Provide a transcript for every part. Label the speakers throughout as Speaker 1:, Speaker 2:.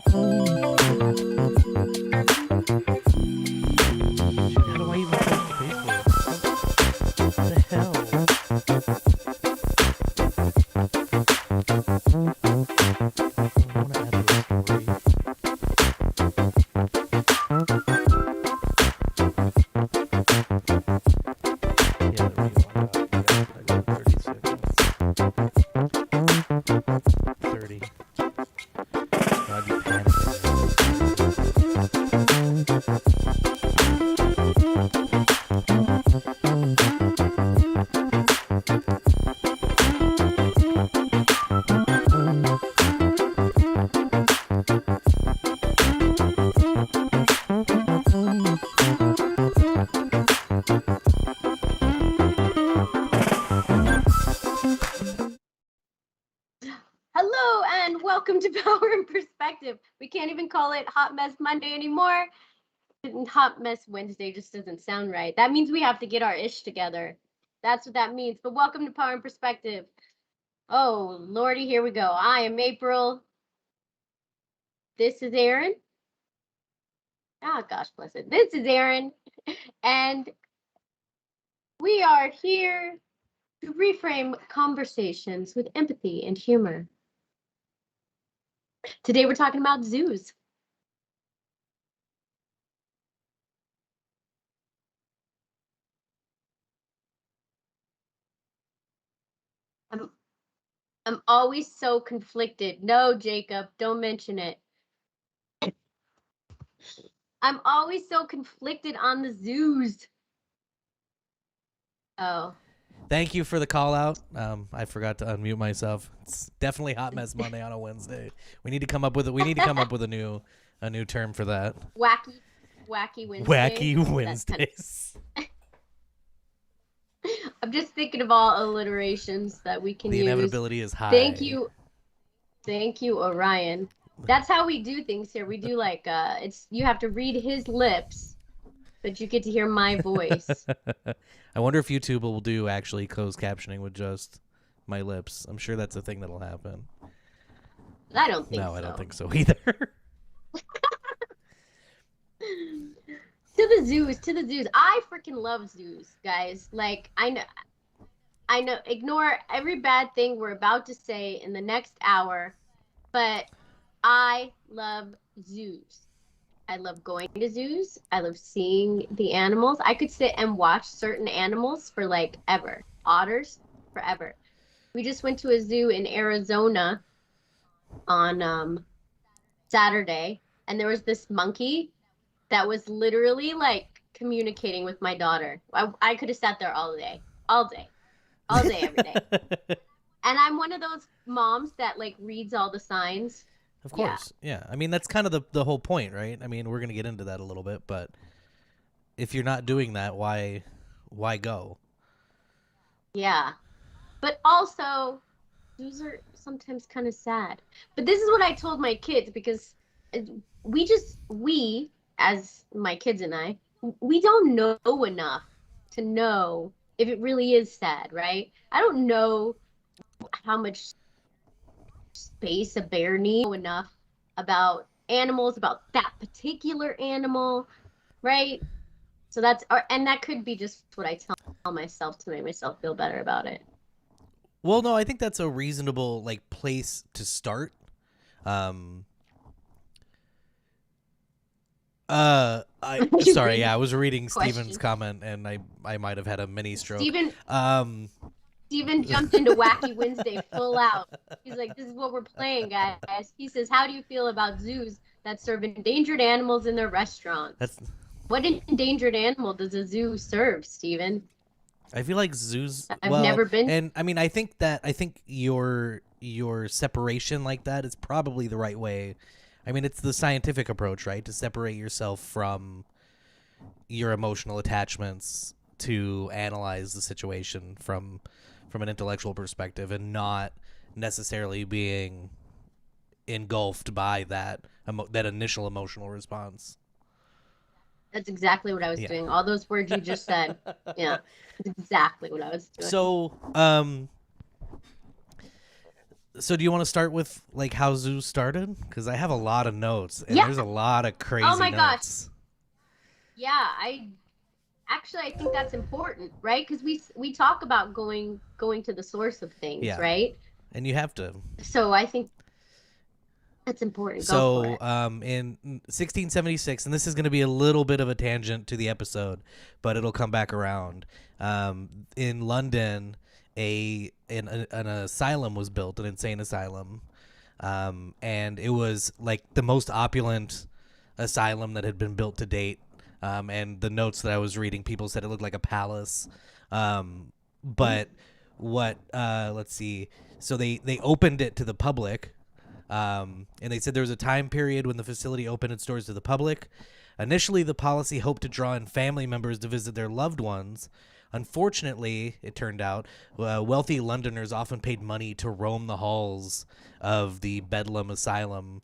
Speaker 1: do I even post to Facebook? What the hell? I want to add to a story. Yeah, there we go. I got 30 seconds. 30. I'd be panicking.
Speaker 2: Hello and welcome to Power and Perspective. We can't even call it Hot Mess Monday anymore. Hot Mess Wednesday just doesn't sound right. That means we have to get our ish together. That's what that means. But welcome to Power and Perspective. Oh, Lordy, here we go. I am April. This is Aaron. Ah, gosh bless it. This is Aaron. And we are here to reframe conversations with empathy and humor. Today we're talking about zoos. I'm always so conflicted. No, Jacob, don't mention it. I'm always so conflicted on the zoos. Oh.
Speaker 1: Thank you for the call out. I forgot to unmute myself. It's definitely Hot Mess Monday on a Wednesday. We need to come up with a new term for that.
Speaker 2: Wacky Wednesday.
Speaker 1: Wacky Wednesdays.
Speaker 2: I'm just thinking of all alliterations that we can use.
Speaker 1: The inevitability is high.
Speaker 2: Thank you, Orion. That's how we do things here. We do like you have to read his lips, but you get to hear my voice.
Speaker 1: I wonder if YouTube will do actually closed captioning with just my lips. I'm sure that's a thing that'll happen.
Speaker 2: I don't think so.
Speaker 1: No, I don't think so either.
Speaker 2: To the zoos. I freaking love zoos, guys. Like, I know, ignore every bad thing we're about to say in the next hour, but I love zoos. I love going to zoos. I love seeing the animals. I could sit and watch certain animals for like ever. Otters, forever. We just went to a zoo in Arizona on Saturday, and there was this monkey that was literally like communicating with my daughter. I could have sat there all day, every day. And I'm one of those moms that like reads all the signs.
Speaker 1: Of course, yeah. I mean, that's kind of the whole point, right? I mean, we're going to get into that a little bit, but if you're not doing that, why go?
Speaker 2: Yeah. But also, zoos are sometimes kind of sad. But this is what I told my kids, because we, as my kids and I, we don't know enough to know if it really is sad, right? I don't know how much space a bear needs enough about animals, about that particular animal, right? So and that could be just what I tell myself to make myself feel better about it.
Speaker 1: Well, no, I think that's a reasonable like place to start. Sorry, I was reading Steven's comment and I might have had a mini stroke.
Speaker 2: Steven jumped into Wacky Wednesday full out. He's like, this is what we're playing, guys. He says, how do you feel about zoos that serve endangered animals in their restaurants? What endangered animal does a zoo serve, Steven?
Speaker 1: I feel like zoos.
Speaker 2: I've never been.
Speaker 1: And I mean, I think your separation like that is probably the right way. I mean, it's the scientific approach, right? To separate yourself from your emotional attachments to analyze the situation from an intellectual perspective and not necessarily being engulfed by that initial emotional response.
Speaker 2: That's exactly what I was doing. All those words you just said. Yeah, that's exactly what I was doing.
Speaker 1: So, So do you want to start with like how zoos started? Because I have a lot of notes, and
Speaker 2: Yeah.
Speaker 1: there's a lot of
Speaker 2: Oh
Speaker 1: crazy
Speaker 2: my gosh.
Speaker 1: notes.
Speaker 2: Yeah, I think that's important, right? Because we talk about going to the source of things,
Speaker 1: Yeah,
Speaker 2: right?
Speaker 1: and you have to.
Speaker 2: So I think that's important. Go for
Speaker 1: So
Speaker 2: it.
Speaker 1: in 1676, and this is going to be a little bit of a tangent to the episode, but it'll come back around. In London, an asylum was built, an insane asylum, and it was like the most opulent asylum that had been built to date. And the notes that I was reading, people said it looked like a palace. But what? Let's see. So they opened it to the public, and they said there was a time period when the facility opened its doors to the public. Initially, the policy hoped to draw in family members to visit their loved ones. Unfortunately, it turned out, wealthy Londoners often paid money to roam the halls of the Bedlam Asylum,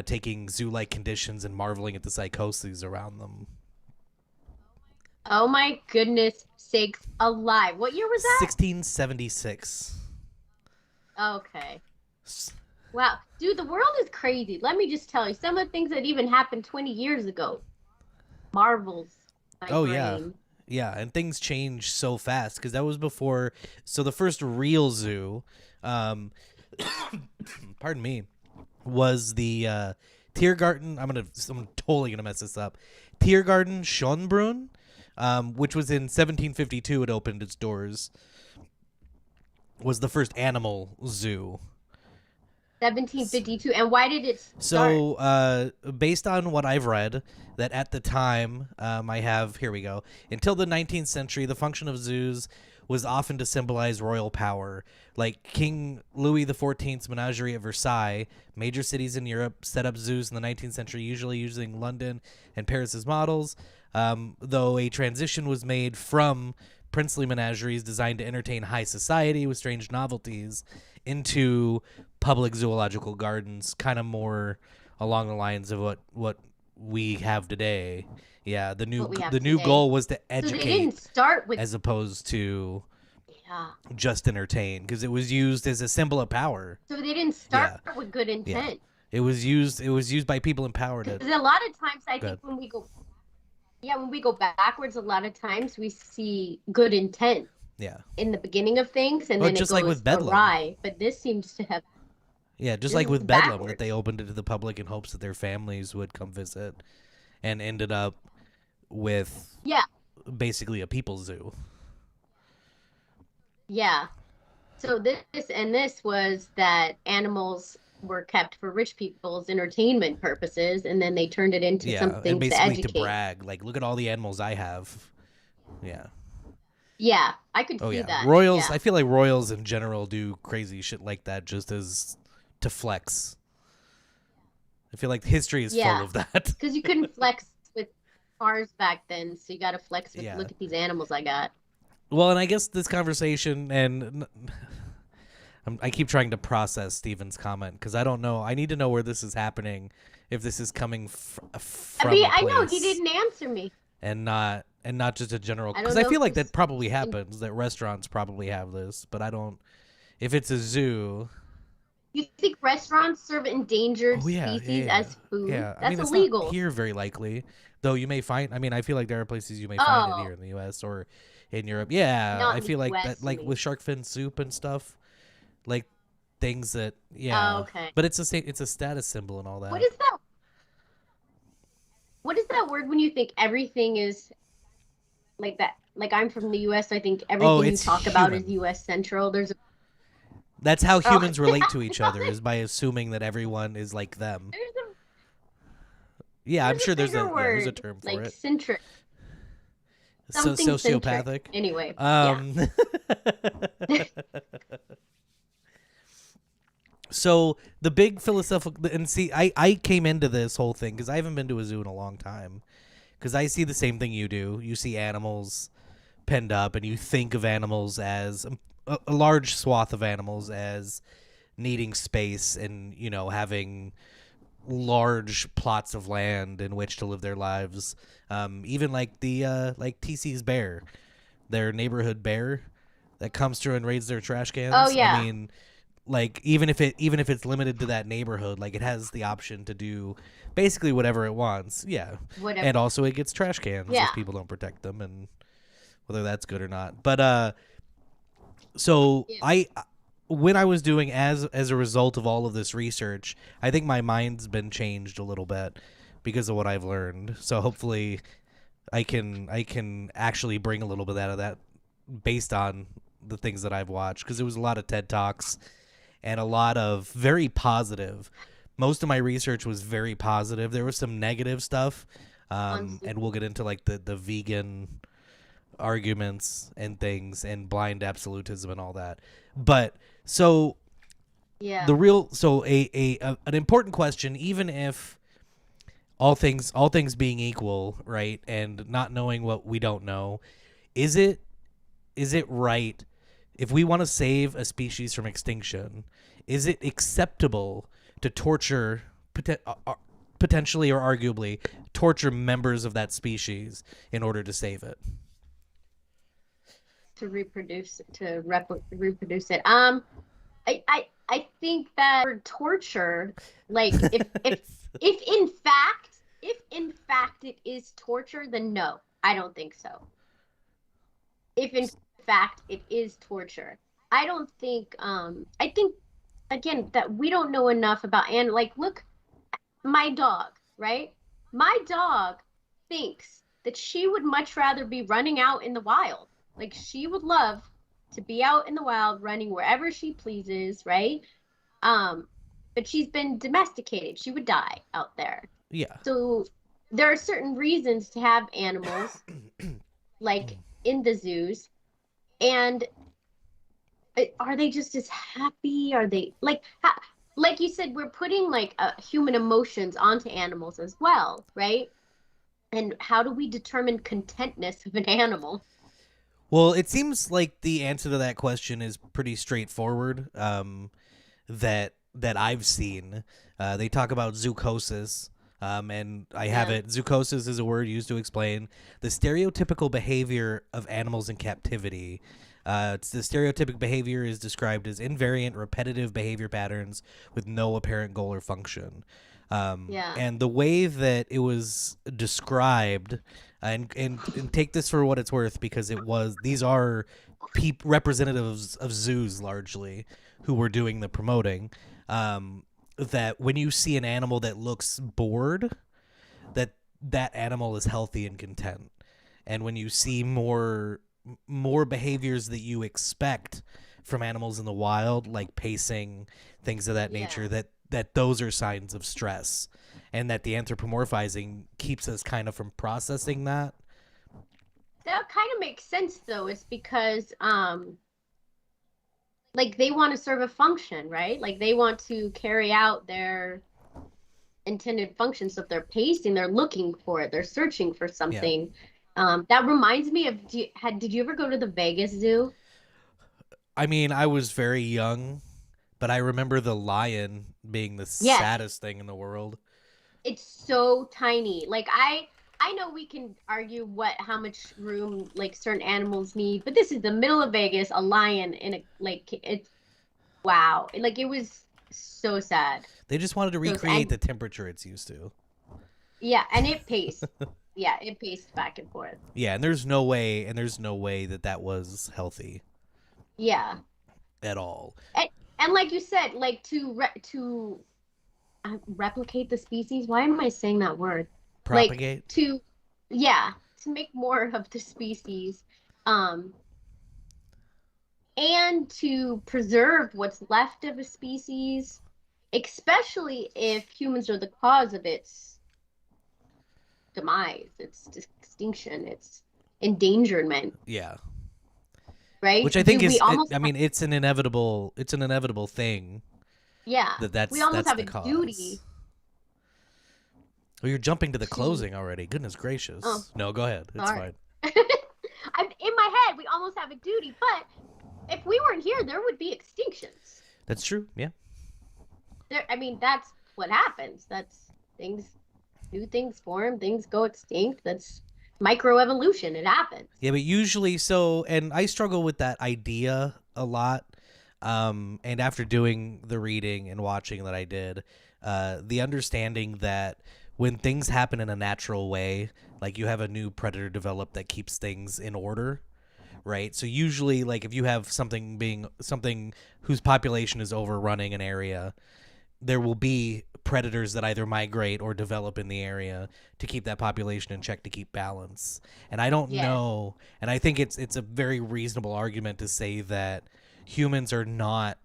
Speaker 1: taking zoo-like conditions and marveling at the psychoses around them.
Speaker 2: Oh my goodness sakes alive. What year was that?
Speaker 1: 1676.
Speaker 2: Okay. Wow. Dude, the world is crazy. Let me just tell you some of the things that even happened 20 years ago. Marvels my
Speaker 1: Oh, yeah.
Speaker 2: brain.
Speaker 1: Yeah, and things change so fast because that was before. So the first real zoo, pardon me, was the Tiergarten. I'm totally gonna mess this up. Tiergarten Schönbrunn, which was in 1752. It opened its doors. Was the first animal zoo.
Speaker 2: 1752. And why did it start?
Speaker 1: So, based on what I've read, that at the time, I have, here we go. Until the 19th century, the function of zoos was often to symbolize royal power. Like King Louis XIV's menagerie at Versailles, major cities in Europe set up zoos in the 19th century, usually using London and Paris as models, though a transition was made from princely menageries designed to entertain high society with strange novelties into public zoological gardens, kind of more along the lines of what we have today. Yeah, the new
Speaker 2: today.
Speaker 1: goal was to
Speaker 2: So they
Speaker 1: educate
Speaker 2: didn't start with
Speaker 1: as opposed to
Speaker 2: yeah.
Speaker 1: just entertain, because it was used as a symbol of power.
Speaker 2: So they didn't start
Speaker 1: Yeah.
Speaker 2: with good intent.
Speaker 1: It was used by people empowered.
Speaker 2: Because a lot of times I think when we go backwards, a lot of times we see good intent
Speaker 1: Yeah.
Speaker 2: in the beginning of things, and
Speaker 1: Well,
Speaker 2: then
Speaker 1: just
Speaker 2: it
Speaker 1: like
Speaker 2: goes
Speaker 1: with Bedlam.
Speaker 2: awry. But this seems to have
Speaker 1: Yeah, just
Speaker 2: This
Speaker 1: like
Speaker 2: is
Speaker 1: with Bedlam,
Speaker 2: backwards.
Speaker 1: that they opened it to the public in hopes that their families would come visit, and ended up with
Speaker 2: yeah,
Speaker 1: basically a people zoo.
Speaker 2: yeah. So this was that animals were kept for rich people's entertainment purposes, and then they turned it into
Speaker 1: Yeah,
Speaker 2: something
Speaker 1: and basically
Speaker 2: to
Speaker 1: to
Speaker 2: educate.
Speaker 1: brag, like, look at all the animals I have. Yeah.
Speaker 2: Yeah, I could
Speaker 1: Oh
Speaker 2: see
Speaker 1: yeah.
Speaker 2: that.
Speaker 1: Royals.
Speaker 2: Yeah.
Speaker 1: I feel like royals in general do crazy shit like that just as to flex. I feel like history is
Speaker 2: Yeah.
Speaker 1: full of that.
Speaker 2: Because you couldn't flex with cars back then, so you got to flex with
Speaker 1: Yeah.
Speaker 2: look at these animals I got.
Speaker 1: Well, and I guess this conversation, and I keep trying to process Steven's comment because I don't know. I need to know where this is happening, if this is coming from
Speaker 2: I mean,
Speaker 1: a
Speaker 2: I know
Speaker 1: place
Speaker 2: he didn't answer me.
Speaker 1: and not just a general.
Speaker 2: I don't
Speaker 1: Because I
Speaker 2: know
Speaker 1: feel
Speaker 2: if
Speaker 1: like
Speaker 2: this
Speaker 1: that probably
Speaker 2: in-
Speaker 1: happens. That restaurants probably have this, but I don't. If it's a zoo,
Speaker 2: You think restaurants serve endangered
Speaker 1: oh yeah,
Speaker 2: species
Speaker 1: yeah,
Speaker 2: as food?
Speaker 1: yeah. I
Speaker 2: That's
Speaker 1: mean, it's
Speaker 2: illegal.
Speaker 1: not here very likely, though. You may find. I mean, I feel like there are places you may find it
Speaker 2: Oh.
Speaker 1: here in the U.S. or in Europe. Yeah,
Speaker 2: Not
Speaker 1: I
Speaker 2: in the
Speaker 1: feel like
Speaker 2: US,
Speaker 1: that,
Speaker 2: you
Speaker 1: like
Speaker 2: mean.
Speaker 1: with shark fin soup and stuff, like things that. Yeah.
Speaker 2: Oh, okay.
Speaker 1: But it's a status symbol and all that.
Speaker 2: What is that? What is that word when you think everything is like that? Like I'm from the U.S., so I think everything you
Speaker 1: it's
Speaker 2: talk about is
Speaker 1: human.
Speaker 2: U.S. central. There's a
Speaker 1: That's how
Speaker 2: Oh.
Speaker 1: humans relate to each other, is by assuming that everyone is like them.
Speaker 2: there's a
Speaker 1: Yeah, I'm
Speaker 2: there's
Speaker 1: sure
Speaker 2: a
Speaker 1: there's
Speaker 2: bigger
Speaker 1: a
Speaker 2: word,
Speaker 1: there's a term for
Speaker 2: like
Speaker 1: it.
Speaker 2: centric.
Speaker 1: So
Speaker 2: Something
Speaker 1: sociopathic.
Speaker 2: centric. Anyway, yeah.
Speaker 1: So the big philosophical, and see, I came into this whole thing because I haven't been to a zoo in a long time, because I see the same thing you do. You see animals penned up, and you think of animals as a large swath of animals as needing space and, you know, having large plots of land in which to live their lives. Even like the like TC's bear, their neighborhood bear that comes through and raids their trash cans.
Speaker 2: Oh, yeah.
Speaker 1: I mean, like even if it's limited to that neighborhood, like it has the option to do basically whatever it wants. Yeah.
Speaker 2: Whatever.
Speaker 1: And also it gets trash cans
Speaker 2: Yeah.
Speaker 1: if people don't protect them, and whether that's good or not. But so
Speaker 2: Yeah.
Speaker 1: I when I was doing as a result of all of this research, I think my mind's been changed a little bit because of what I've learned. So hopefully I can actually bring a little bit out of that based on the things that I've watched, because it was a lot of TED Talks and a lot of very positive. Most of my research was very positive. There was some negative stuff, and we'll get into like the vegan arguments and things and blind absolutism and all that. But so
Speaker 2: Yeah.
Speaker 1: the real so a an important question, even if all things being equal, right, and not knowing what we don't know, is it right, if we want to save a species from extinction, is it acceptable to torture, potentially or arguably torture members of that species in order to save it?
Speaker 2: To reproduce it. I think that for torture, like if in fact it is torture, then no, I don't think so. If in fact it is torture, I don't think. I think again that we don't know enough about, and like look, my dog, right? My dog thinks that she would much rather be running out in the wild. Like she would love to be out in the wild running wherever she pleases, right? Um, but she's been domesticated. She would die out there.
Speaker 1: Yeah.
Speaker 2: So there are certain reasons to have animals like in the zoos. And are they just as happy? Are they like you said, we're putting like human emotions onto animals as well, right? And how do we determine contentness of an animal?
Speaker 1: Well, it seems like the answer to that question is pretty straightforward. That I've seen, they talk about zookosis, and I have
Speaker 2: Yeah.
Speaker 1: it. Zookosis is a word used to explain the stereotypical behavior of animals in captivity. The stereotypic behavior is described as invariant, repetitive behavior patterns with no apparent goal or function.
Speaker 2: Yeah.
Speaker 1: And the way that it was described, and take this for what it's worth, because these are representatives of zoos largely who were doing the promoting. That when you see an animal that looks bored, that animal is healthy and content. And when you see more behaviors that you expect from animals in the wild, like pacing, things of that nature,
Speaker 2: Yeah.
Speaker 1: that those are signs of stress, and that the anthropomorphizing keeps us kind of from processing that.
Speaker 2: That kind of makes sense though. It's because like they want to serve a function, right? Like they want to carry out their intended function. So if they're pacing, they're looking for it, they're searching for
Speaker 1: Yeah.
Speaker 2: something. That reminds me of, did you ever go to the Vegas Zoo?
Speaker 1: I mean, I was very young, but I remember the lion being the
Speaker 2: Yes,
Speaker 1: saddest thing in the world.
Speaker 2: it's so tiny. Like I know we can argue how much room like certain animals need, but this is the middle of Vegas, a lion in a like it's wow. Like it was so sad.
Speaker 1: They just wanted to
Speaker 2: So
Speaker 1: recreate
Speaker 2: and
Speaker 1: the temperature it's used to.
Speaker 2: yeah, and it paced. Yeah, it paced back and forth.
Speaker 1: Yeah, and there's no way that that was healthy
Speaker 2: Yeah.
Speaker 1: at all.
Speaker 2: And and like you said, like to replicate the species. Why am I saying that word? Like
Speaker 1: Propagate.
Speaker 2: to yeah, to make more of the species. Um and to preserve what's left of a species, especially if humans are the cause of its demise, its extinction, its endangerment,
Speaker 1: Yeah.
Speaker 2: right?
Speaker 1: Which I think
Speaker 2: We almost
Speaker 1: I mean, it's an inevitable thing
Speaker 2: yeah, we almost
Speaker 1: that's
Speaker 2: have
Speaker 1: the
Speaker 2: a
Speaker 1: cause.
Speaker 2: duty.
Speaker 1: Well, you're jumping to the
Speaker 2: To
Speaker 1: closing already. Goodness gracious.
Speaker 2: oh,
Speaker 1: No, go ahead. It's
Speaker 2: sorry.
Speaker 1: fine.
Speaker 2: I'm in my head. We almost have a duty, but if we weren't here, there would be extinctions.
Speaker 1: That's true. Yeah.
Speaker 2: I mean, that's what happens. That's new things form, things go extinct. That's microevolution. It happens.
Speaker 1: Yeah, but usually and I struggle with that idea a lot. And after doing the reading and watching that I did, the understanding that when things happen in a natural way, like you have a new predator develop that keeps things in order, right? So usually, like if you have something whose population is overrunning an area, there will be predators that either migrate or develop in the area to keep that population in check, to keep balance. And I don't
Speaker 2: Yes.
Speaker 1: know, and I think it's a very reasonable argument to say that humans are not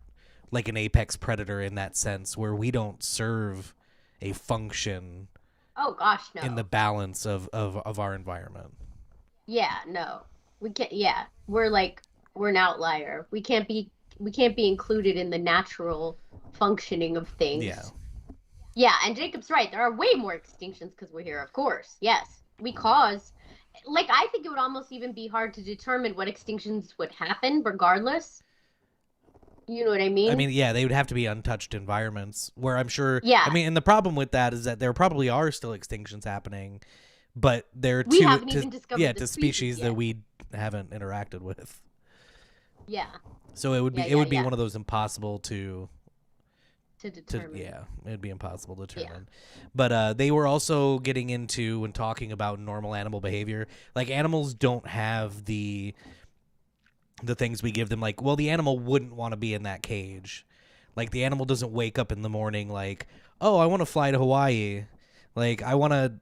Speaker 1: like an apex predator in that sense, where we don't serve a function
Speaker 2: Oh gosh,
Speaker 1: in the
Speaker 2: no.
Speaker 1: balance of our environment.
Speaker 2: Yeah, no. We can't. Yeah, we're an outlier. We can't be included in the natural functioning of
Speaker 1: Yeah.
Speaker 2: things. Yeah, and Jacob's right. There are way more extinctions because we're here, of course. Yes, we cause. Like, I think it would almost even be hard to determine what extinctions would happen regardless. You know what I
Speaker 1: I
Speaker 2: mean?
Speaker 1: mean, yeah, they would have to be untouched environments where I'm sure. I
Speaker 2: Yeah,
Speaker 1: mean, and the problem with that is that there probably are still extinctions happening, but they're
Speaker 2: we
Speaker 1: to
Speaker 2: haven't
Speaker 1: to
Speaker 2: even discovered
Speaker 1: yeah,
Speaker 2: the
Speaker 1: to
Speaker 2: species
Speaker 1: species that
Speaker 2: yet.
Speaker 1: we haven't interacted with.
Speaker 2: Yeah,
Speaker 1: So
Speaker 2: yeah,
Speaker 1: it
Speaker 2: yeah,
Speaker 1: would be
Speaker 2: yeah.
Speaker 1: one of those impossible
Speaker 2: To
Speaker 1: to
Speaker 2: determine.
Speaker 1: yeah, it'd be impossible to
Speaker 2: Yeah.
Speaker 1: determine. But they were also getting into and talking about normal animal behavior. Like animals don't have the things we give them. Like, well, the animal wouldn't want to be in that cage. Like the animal doesn't wake up in the morning like, oh, I want to fly to Hawaii. Like I want to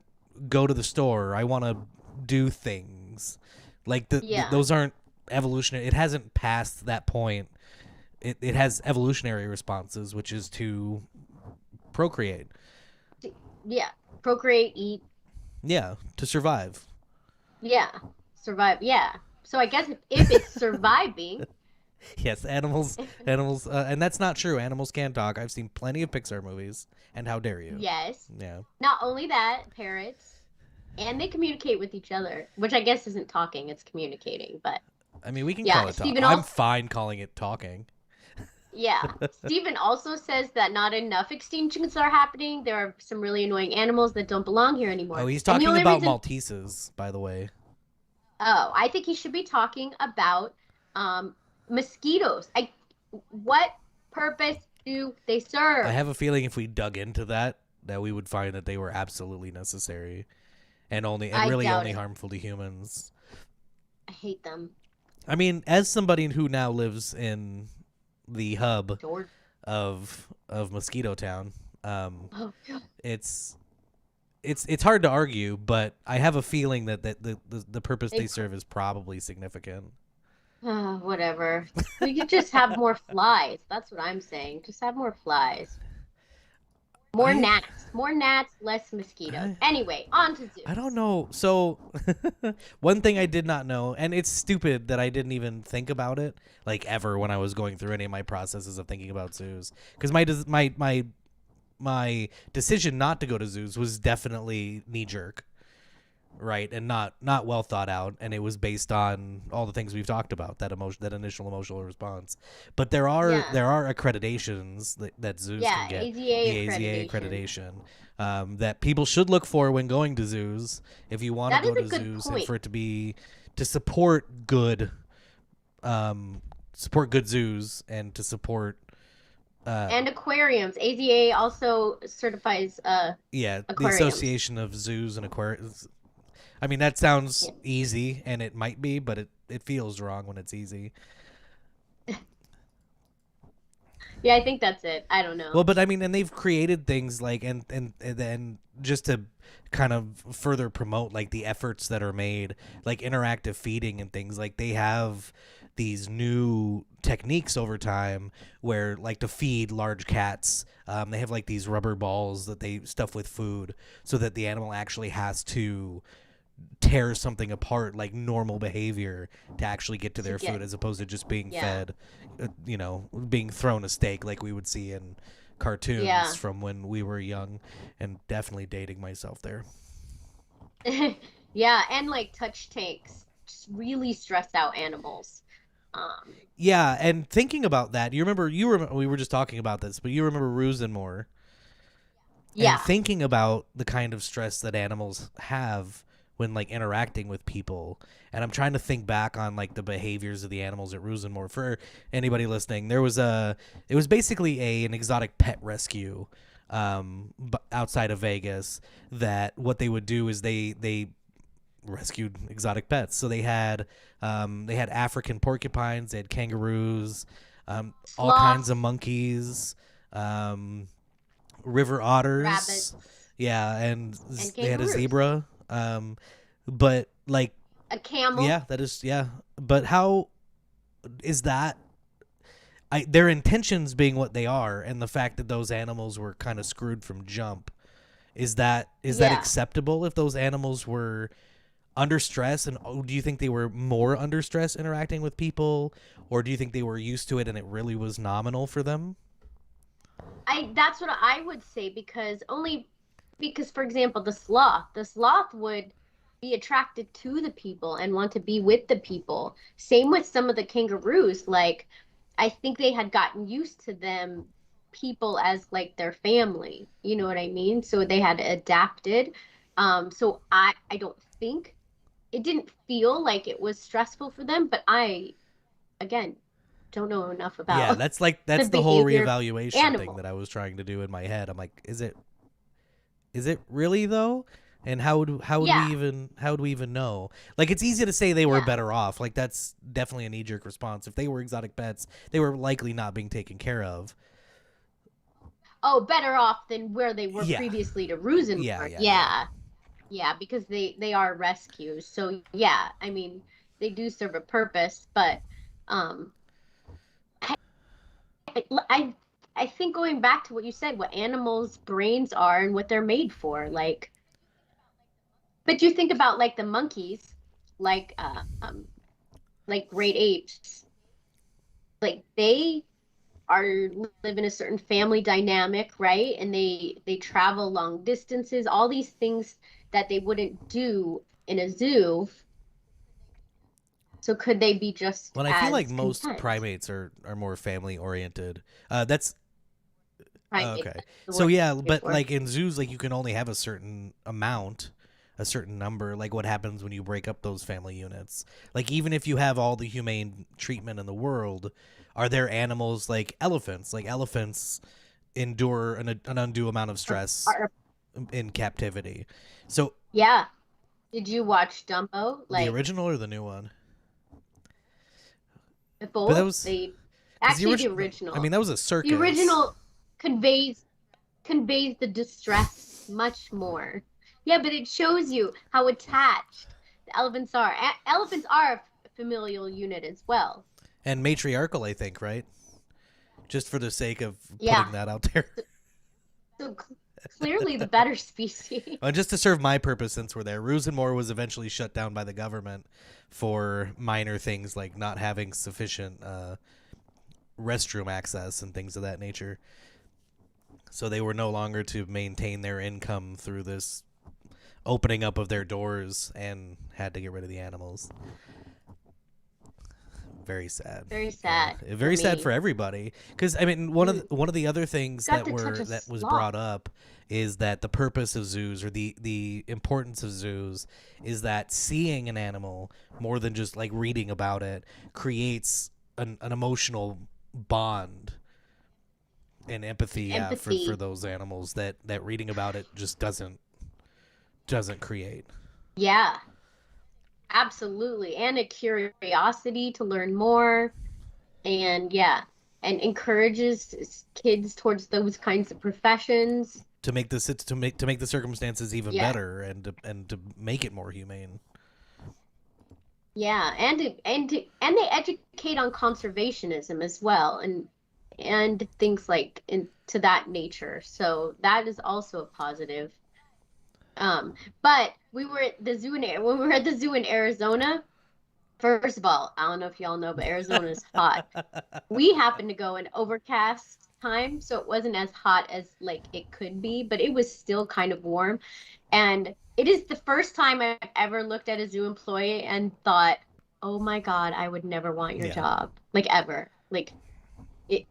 Speaker 1: go to the store. I want to do things. Like
Speaker 2: Yeah.
Speaker 1: those aren't evolutionary. It hasn't passed that point. It has evolutionary responses, which is to procreate.
Speaker 2: Yeah. Procreate, eat.
Speaker 1: Yeah, to survive.
Speaker 2: Yeah. Survive. Yeah. So I guess if it's surviving,
Speaker 1: Yes, animals, and that's not true. Animals can talk. I've seen plenty of Pixar movies, and how dare you?
Speaker 2: yes.
Speaker 1: Yeah.
Speaker 2: Not only that, parrots, and they communicate with each other, which I guess isn't talking, it's communicating. But
Speaker 1: I mean, we can call
Speaker 2: yeah,
Speaker 1: it talk.
Speaker 2: Stephen
Speaker 1: I'm
Speaker 2: also,
Speaker 1: fine calling it talking.
Speaker 2: yeah, Stephen also says that not enough extinctions are happening. There are some really annoying animals that don't belong here
Speaker 1: Oh,
Speaker 2: anymore.
Speaker 1: he's
Speaker 2: And the
Speaker 1: talking
Speaker 2: only
Speaker 1: about
Speaker 2: reason,
Speaker 1: Malteses, by the way.
Speaker 2: oh, I think he should be talking about mosquitoes. What purpose do they
Speaker 1: I
Speaker 2: serve?
Speaker 1: have a feeling if we dug into that, that we would find that they were absolutely necessary and
Speaker 2: I
Speaker 1: really
Speaker 2: doubt
Speaker 1: only
Speaker 2: it.
Speaker 1: harmful to humans.
Speaker 2: I hate them.
Speaker 1: I mean, as somebody who now lives in the hub
Speaker 2: George.
Speaker 1: of Mosquito Town,
Speaker 2: Oh, God.
Speaker 1: it's it's hard to argue, but I have a feeling that the purpose they
Speaker 2: They,
Speaker 1: serve is probably significant.
Speaker 2: whatever. We could just have more flies. That's what I'm saying. Just have more flies. More
Speaker 1: I
Speaker 2: gnats. More gnats, less mosquitoes.
Speaker 1: I,
Speaker 2: Anyway, on to
Speaker 1: I don't
Speaker 2: zoos.
Speaker 1: know. So one thing I did not know, and it's stupid that I didn't even think about it like ever when I was going through any of my processes of thinking about zoos, because my decision not to go to zoos was definitely knee jerk, right, and not well thought out, and it was based on all the things we've talked about, that initial emotional response. But
Speaker 2: Yeah.
Speaker 1: there are accreditations that zoos can
Speaker 2: Yeah.
Speaker 1: get, the
Speaker 2: AZA
Speaker 1: AZA
Speaker 2: accreditation.
Speaker 1: accreditation, that people should look for when going to zoos, if you want to
Speaker 2: That is
Speaker 1: go
Speaker 2: a
Speaker 1: to
Speaker 2: good
Speaker 1: zoos, and
Speaker 2: point.
Speaker 1: for it to be to um, support good zoos, and to support uh,
Speaker 2: And aquariums. AZA also certifies
Speaker 1: yeah, the
Speaker 2: aquariums.
Speaker 1: Association of Zoos and Aquariums. I mean, that sounds easy, and it might be, but it feels wrong when it's easy.
Speaker 2: Yeah, I think that's it. I don't know.
Speaker 1: Well, but I mean, and they've created things like, and then just to kind of further promote like the efforts that are made, like interactive feeding and things, like they have these new techniques over time where, like, to feed large cats, they have like these rubber balls that they stuff with food so that the animal actually has to tear something apart, like normal behavior, to actually get to
Speaker 2: To
Speaker 1: their food,
Speaker 2: get,
Speaker 1: as opposed to just being
Speaker 2: yeah.
Speaker 1: fed, being thrown a steak like we would see in cartoons
Speaker 2: Yeah.
Speaker 1: from when we were young, and definitely dating myself there.
Speaker 2: Yeah, and like touch tanks. Just really stressed out animals. Um,
Speaker 1: Yeah, and thinking about that, we were just talking about this, but you remember Rusenmore, and
Speaker 2: yeah.
Speaker 1: thinking about the kind of stress that animals have when like interacting with people. And I'm trying to think back on like the behaviors of the animals at Rosenmoor. For anybody listening, it was basically an exotic pet rescue outside of Vegas. That what they would do is they rescued exotic pets. So they had African porcupines, they had kangaroos, all kinds
Speaker 2: Sloths,
Speaker 1: of monkeys, river otters.
Speaker 2: rabbits,
Speaker 1: Yeah, and
Speaker 2: and
Speaker 1: they had a
Speaker 2: kangaroos.
Speaker 1: zebra. But like,
Speaker 2: A camel.
Speaker 1: yeah, that is, yeah. But how is that? Their intentions being what they are, and the fact that those animals were kind of screwed from jump, is that
Speaker 2: Yeah.
Speaker 1: acceptable if those animals were under stress? And do you think they were more under stress interacting with people, or do you think they were used to it and it really was nominal for them?
Speaker 2: That's what I would say, because for example, the sloth would be attracted to the people and want to be with the people. Same with some of the kangaroos. Like, I think they had gotten used to them people as like their family. You know what I mean? So they had adapted. So I don't think it didn't feel like it was stressful for them, but I again don't know enough
Speaker 1: Yeah,
Speaker 2: about the
Speaker 1: that's the whole
Speaker 2: behavior of
Speaker 1: reevaluation thing
Speaker 2: animals.
Speaker 1: that I was trying to do in my head. I'm like, is it really though? And
Speaker 2: Yeah,
Speaker 1: how would we even know? Like, it's easy to say they were
Speaker 2: yeah.
Speaker 1: better off. Like, that's definitely a knee jerk response. If they were exotic pets, they were likely not being taken care of.
Speaker 2: Oh, better off than where they were
Speaker 1: Yeah,
Speaker 2: previously to
Speaker 1: yeah,
Speaker 2: Rosenborg.
Speaker 1: yeah, yeah.
Speaker 2: Yeah, yeah, because they are rescues. So yeah, I mean, they do serve a purpose, but um, I I I think going back to what you said, what animals' brains are and what they're made for, like, but you think about like the monkeys, like like great apes, like they are live in a certain family dynamic, right? And they travel long distances, all these things that they wouldn't do in a zoo. So could they be just
Speaker 1: Well, I feel like
Speaker 2: as
Speaker 1: most
Speaker 2: content?
Speaker 1: primates are more family oriented. That's
Speaker 2: Primates,
Speaker 1: okay.
Speaker 2: that's the
Speaker 1: So
Speaker 2: word
Speaker 1: yeah,
Speaker 2: I'm looking
Speaker 1: but
Speaker 2: for.
Speaker 1: like in zoos, like you can only have a certain amount, a certain number. Like what happens when you break up those family units? Like even if you have all the humane treatment in the world, are there animals like elephants? Like elephants endure an undue amount of
Speaker 2: Are,
Speaker 1: stress
Speaker 2: are,
Speaker 1: in captivity. So
Speaker 2: yeah. Did you watch Dumbo?
Speaker 1: the
Speaker 2: Like
Speaker 1: original or the new one? But that
Speaker 2: both?
Speaker 1: was
Speaker 2: They
Speaker 1: because the
Speaker 2: actually the
Speaker 1: original. I
Speaker 2: original.
Speaker 1: mean, that was a
Speaker 2: The
Speaker 1: circus.
Speaker 2: original conveys conveys the distress much more. Yeah, but it shows you how attached the elephants are. Elephants are a familial unit as well.
Speaker 1: And matriarchal, I think, right? Just for the sake of
Speaker 2: Yeah,
Speaker 1: putting that out there.
Speaker 2: so, so clearly the better species.
Speaker 1: Just to serve my purpose since we're there, Rosenmoor was eventually shut down by the government for minor things like not having sufficient restroom access and things of that nature. So they were no longer to maintain their income through this opening up of their doors and had to get rid of the animals. Very sad.
Speaker 2: Very
Speaker 1: Yeah,
Speaker 2: sad for
Speaker 1: very sad for
Speaker 2: me.
Speaker 1: everybody. Because I mean, one of the other things
Speaker 2: Got to touch a
Speaker 1: that was
Speaker 2: sloth.
Speaker 1: brought up is that the purpose of zoos or the importance of zoos is that seeing an animal more than just like reading about it creates an emotional bond and empathy, yeah, for
Speaker 2: Empathy.
Speaker 1: those animals that reading about it just doesn't create.
Speaker 2: Yeah, absolutely. And a curiosity to learn more. And yeah, and encourages kids towards those kinds of professions.
Speaker 1: To make the circumstances even
Speaker 2: Yeah.
Speaker 1: better and to make it more humane.
Speaker 2: Yeah, and they educate on conservationism as well, and things like in to that nature. So that is also a positive. But we were at the zoo when we were at the zoo in Arizona. First of all, I don't know if y'all know, but Arizona is hot. We happened to go in overcast time, so it wasn't as hot as like it could be, but it was still kind of warm. And it is the first time I've ever looked at a zoo employee and thought, "Oh my God, I would never want your
Speaker 1: Yeah.
Speaker 2: job." Like ever. Like it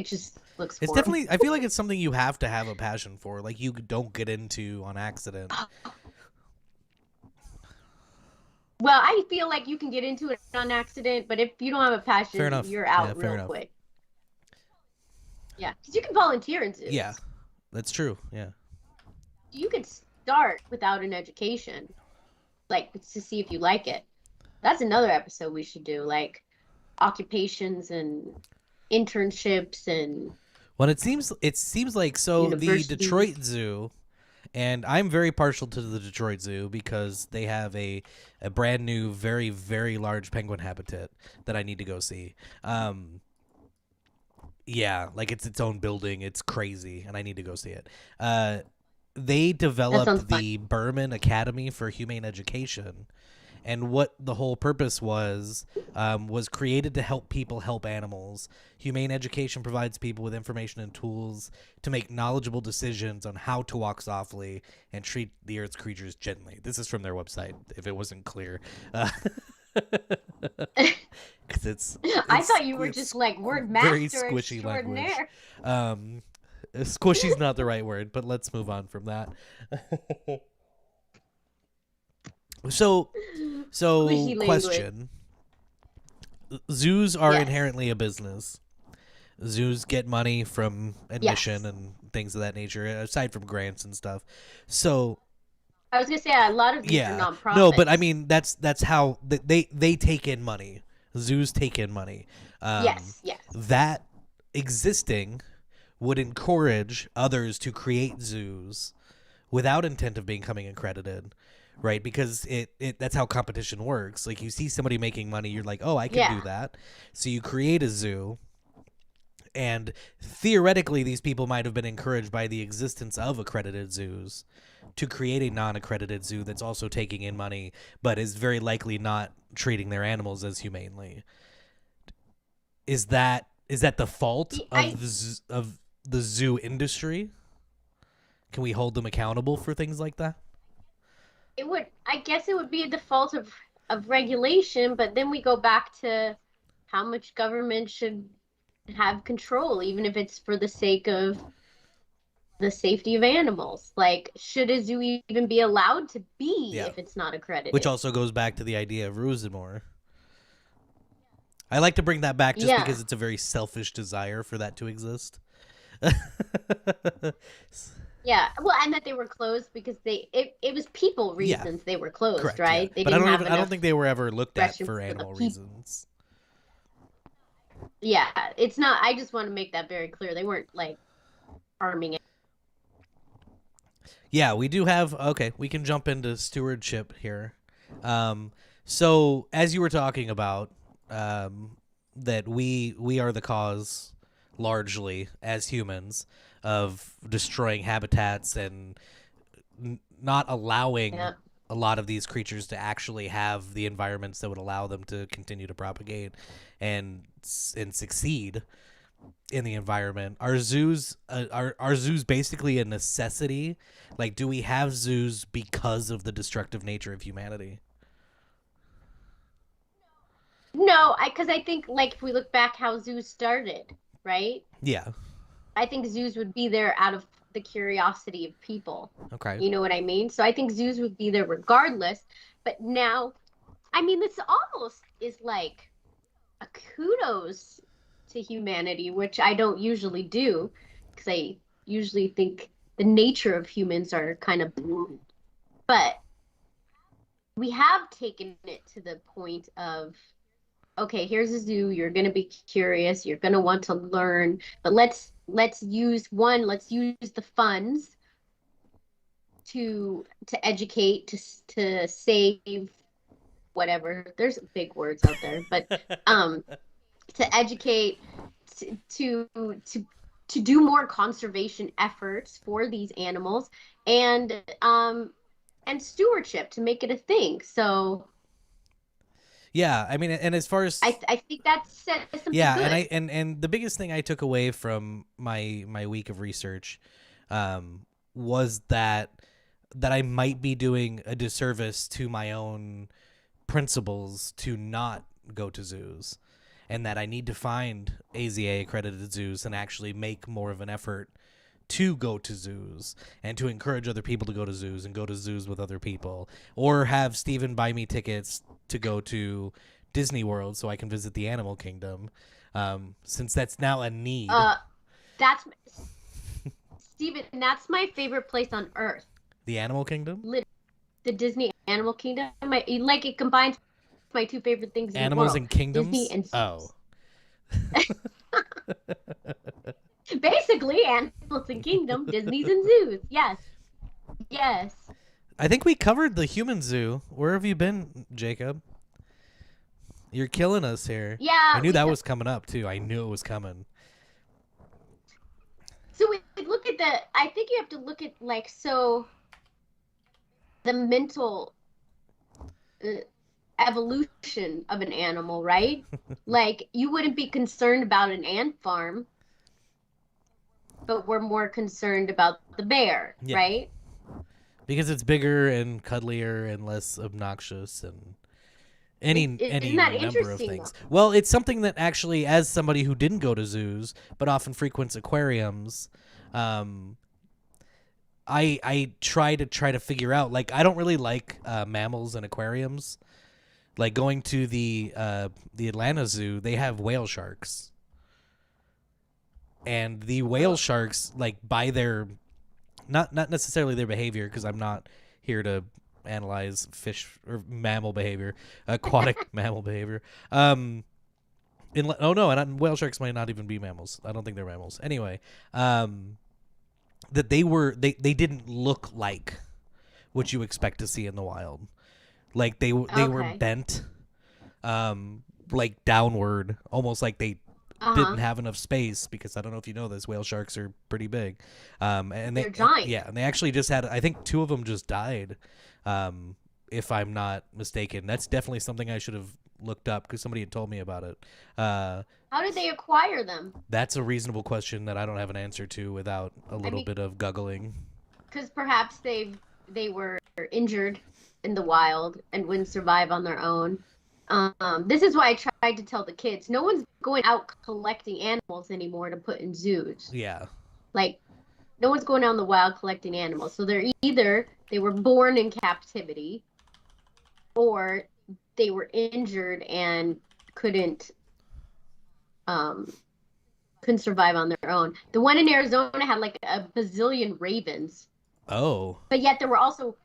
Speaker 2: just looks
Speaker 1: It's
Speaker 2: horrible.
Speaker 1: definitely, I feel like it's something you have to have a passion for. Like you don't get into on accident.
Speaker 2: Well, I feel like you can get into it on accident, but if you don't have a
Speaker 1: Fair
Speaker 2: passion,
Speaker 1: enough.
Speaker 2: you're
Speaker 1: Yeah,
Speaker 2: out
Speaker 1: fair
Speaker 2: real
Speaker 1: enough.
Speaker 2: quick. Yeah, because you can volunteer in
Speaker 1: Yeah,
Speaker 2: zoos.
Speaker 1: that's true. Yeah.
Speaker 2: You could start without an education, like to see if you like it. That's another episode we should do, like occupations and internships and
Speaker 1: Well, it seems like so the
Speaker 2: universities.
Speaker 1: Detroit Zoo, and I'm very partial to the Detroit Zoo because they have a brand new, very very large penguin habitat that I need to go see. Yeah, like it's its own building. It's crazy, and I need to go see it. They
Speaker 2: That sounds
Speaker 1: developed
Speaker 2: fun.
Speaker 1: the Berman Academy for Humane Education, and what the whole purpose was created to help people help animals. Humane education provides people with information and tools to make knowledgeable decisions on how to walk softly and treat the earth's creatures gently. This is from their website, if it wasn't clear. Because
Speaker 2: I
Speaker 1: it's
Speaker 2: thought you were
Speaker 1: it's
Speaker 2: just like word
Speaker 1: very
Speaker 2: master
Speaker 1: squishy language.
Speaker 2: extraordinaire.
Speaker 1: Um, Squishy's not the right word, but let's move on from that. So,
Speaker 2: Squishy language.
Speaker 1: question: zoos are
Speaker 2: Yes.
Speaker 1: inherently a business. Zoos get money from admission
Speaker 2: Yes.
Speaker 1: and things of that nature, aside from grants and stuff. So,
Speaker 2: I was gonna say a lot of these are
Speaker 1: yeah, no, but I
Speaker 2: nonprofits.
Speaker 1: mean that's how they take in money. Zoos take in money.
Speaker 2: Yes, yes.
Speaker 1: That existing would encourage others to create zoos without intent of becoming accredited, right? Because it that's how competition works. Like you see somebody making money, you're like, oh, I can
Speaker 2: Yeah.
Speaker 1: do that. So you create a zoo, and theoretically, these people might have been encouraged by the existence of accredited zoos to create a non-accredited zoo that's also taking in money, but is very likely not treating their animals as humanely. Is that the fault
Speaker 2: I
Speaker 1: of the zoo industry? Can we hold them accountable for things like that?
Speaker 2: it would I guess it would be a default of regulation, but then we go back to how much government should have control, even if it's for the sake of the safety of animals. Like, should a zoo even be allowed to be
Speaker 1: Yeah.
Speaker 2: if it's not
Speaker 1: Which
Speaker 2: accredited?
Speaker 1: also goes back to the idea of Rosemore. I like to bring that back just
Speaker 2: Yeah.
Speaker 1: because it's a very selfish desire for that to exist.
Speaker 2: Yeah. Well, and that they were closed because it was people
Speaker 1: Yeah,
Speaker 2: reasons they were closed,
Speaker 1: correct. Yeah,
Speaker 2: right? They
Speaker 1: but I
Speaker 2: didn't
Speaker 1: don't
Speaker 2: have
Speaker 1: even. I don't
Speaker 2: enough
Speaker 1: think they were ever looked at
Speaker 2: restrooms
Speaker 1: for
Speaker 2: for the
Speaker 1: animal
Speaker 2: people.
Speaker 1: reasons.
Speaker 2: Yeah, it's not. I just want to make that very clear. They weren't like harming it.
Speaker 1: Yeah, we do have. Okay, we can jump into stewardship here. Um, so as you were talking about, that we are the cause, largely as humans, of destroying habitats and not allowing
Speaker 2: Yeah.
Speaker 1: a lot of these creatures to actually have the environments that would allow them to continue to propagate and succeed in the environment. Are zoos basically a necessity? Like, do we have zoos because of the destructive nature of humanity?
Speaker 2: No, because I think like if we look back how zoos started, right?
Speaker 1: Yeah.
Speaker 2: I think zoos would be there out of the curiosity of people.
Speaker 1: Okay.
Speaker 2: You know what I mean? So I think zoos would be there regardless. But now, I mean, this almost is like a kudos to humanity, which I don't usually do because I usually think the nature of humans are kind of, but we have taken it to the point of, okay, here's a zoo, you're going to be curious, you're going to want to learn, but let's use the funds to educate, to save, whatever. There's big words out there, but um to educate, to to do more conservation efforts for these animals, and stewardship to make it a thing. So
Speaker 1: Yeah, I mean, and as far as
Speaker 2: I think that says something
Speaker 1: yeah, and
Speaker 2: good.
Speaker 1: and the biggest thing I took away from my week of research, was that I might be doing a disservice to my own principles to not go to zoos, and that I need to find AZA accredited zoos and actually make more of an effort to go to zoos and to encourage other people to go to zoos and go to zoos with other people, or have Steven buy me tickets to go to Disney World so I can visit the animal kingdom, since that's now a need.
Speaker 2: That's Steven, that's my favorite place on earth.
Speaker 1: The animal kingdom?
Speaker 2: The Disney Animal Kingdom. It combines my two favorite things in
Speaker 1: Animals
Speaker 2: the world.
Speaker 1: and kingdoms?
Speaker 2: Disney and
Speaker 1: oh.
Speaker 2: Basically, animals and kingdom, Disney's and zoos. Yes. Yes.
Speaker 1: I think we covered the human zoo. Where have you been, Jacob? You're killing us here.
Speaker 2: Yeah.
Speaker 1: I knew that was coming up, too. I knew it was coming.
Speaker 2: So we look at I think you have to look at, the mental evolution of an animal, right? Like, you wouldn't be concerned about an ant farm, but we're more concerned about the bear, right?
Speaker 1: Because it's bigger and cuddlier and less obnoxious and any number of things.
Speaker 2: Though?
Speaker 1: Well, it's something that actually, as somebody who didn't go to zoos but often frequents aquariums, I try to figure out. Like, I don't really like mammals and aquariums. Like, going to the Atlanta Zoo, they have whale sharks. And the whale sharks, like, by their not necessarily their behavior, because I'm not here to analyze fish or mammal behavior, aquatic mammal behavior. And whale sharks might not even be mammals. I don't think they're mammals. Anyway, that they didn't look like what you expect to see in the wild. Like they were bent, like downward, almost like they didn't have enough space, because I don't know if you know this, whale sharks are pretty big, and
Speaker 2: they're giant.
Speaker 1: Yeah, and they actually just had, I think 2 of them just died, if I'm not mistaken. That's definitely something I should have looked up, because somebody had told me about it.
Speaker 2: How did they acquire them?
Speaker 1: That's a reasonable question that I don't have an answer to without a little bit of googling.
Speaker 2: Because perhaps they were injured in the wild and wouldn't survive on their own. This is why I tried to tell the kids, no one's going out collecting animals anymore to put in zoos.
Speaker 1: Yeah.
Speaker 2: Like, no one's going out in the wild collecting animals. So they're either they were born in captivity, or they were injured and couldn't survive on their own. The one in Arizona had like a bazillion ravens.
Speaker 1: Oh.
Speaker 2: But yet there were also,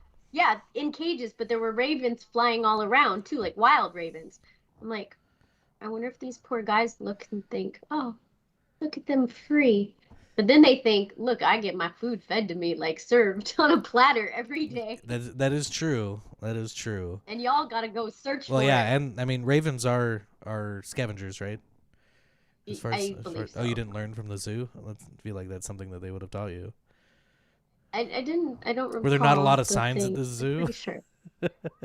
Speaker 2: in cages, but there were ravens flying all around too, like wild ravens. I'm like, I wonder if these poor guys look and think, oh, look at them free. But then they think, look, I get my food fed to me, like served on a platter every day.
Speaker 1: That is true. That is true.
Speaker 2: And y'all gotta go search for it.
Speaker 1: Well, yeah, and I mean, ravens are scavengers, right?
Speaker 2: I believe so.
Speaker 1: Oh, you didn't learn from the zoo? I feel like that's something that they would have taught you.
Speaker 2: I don't recall.
Speaker 1: Were there not a lot of signs at the zoo?
Speaker 2: I'm pretty sure.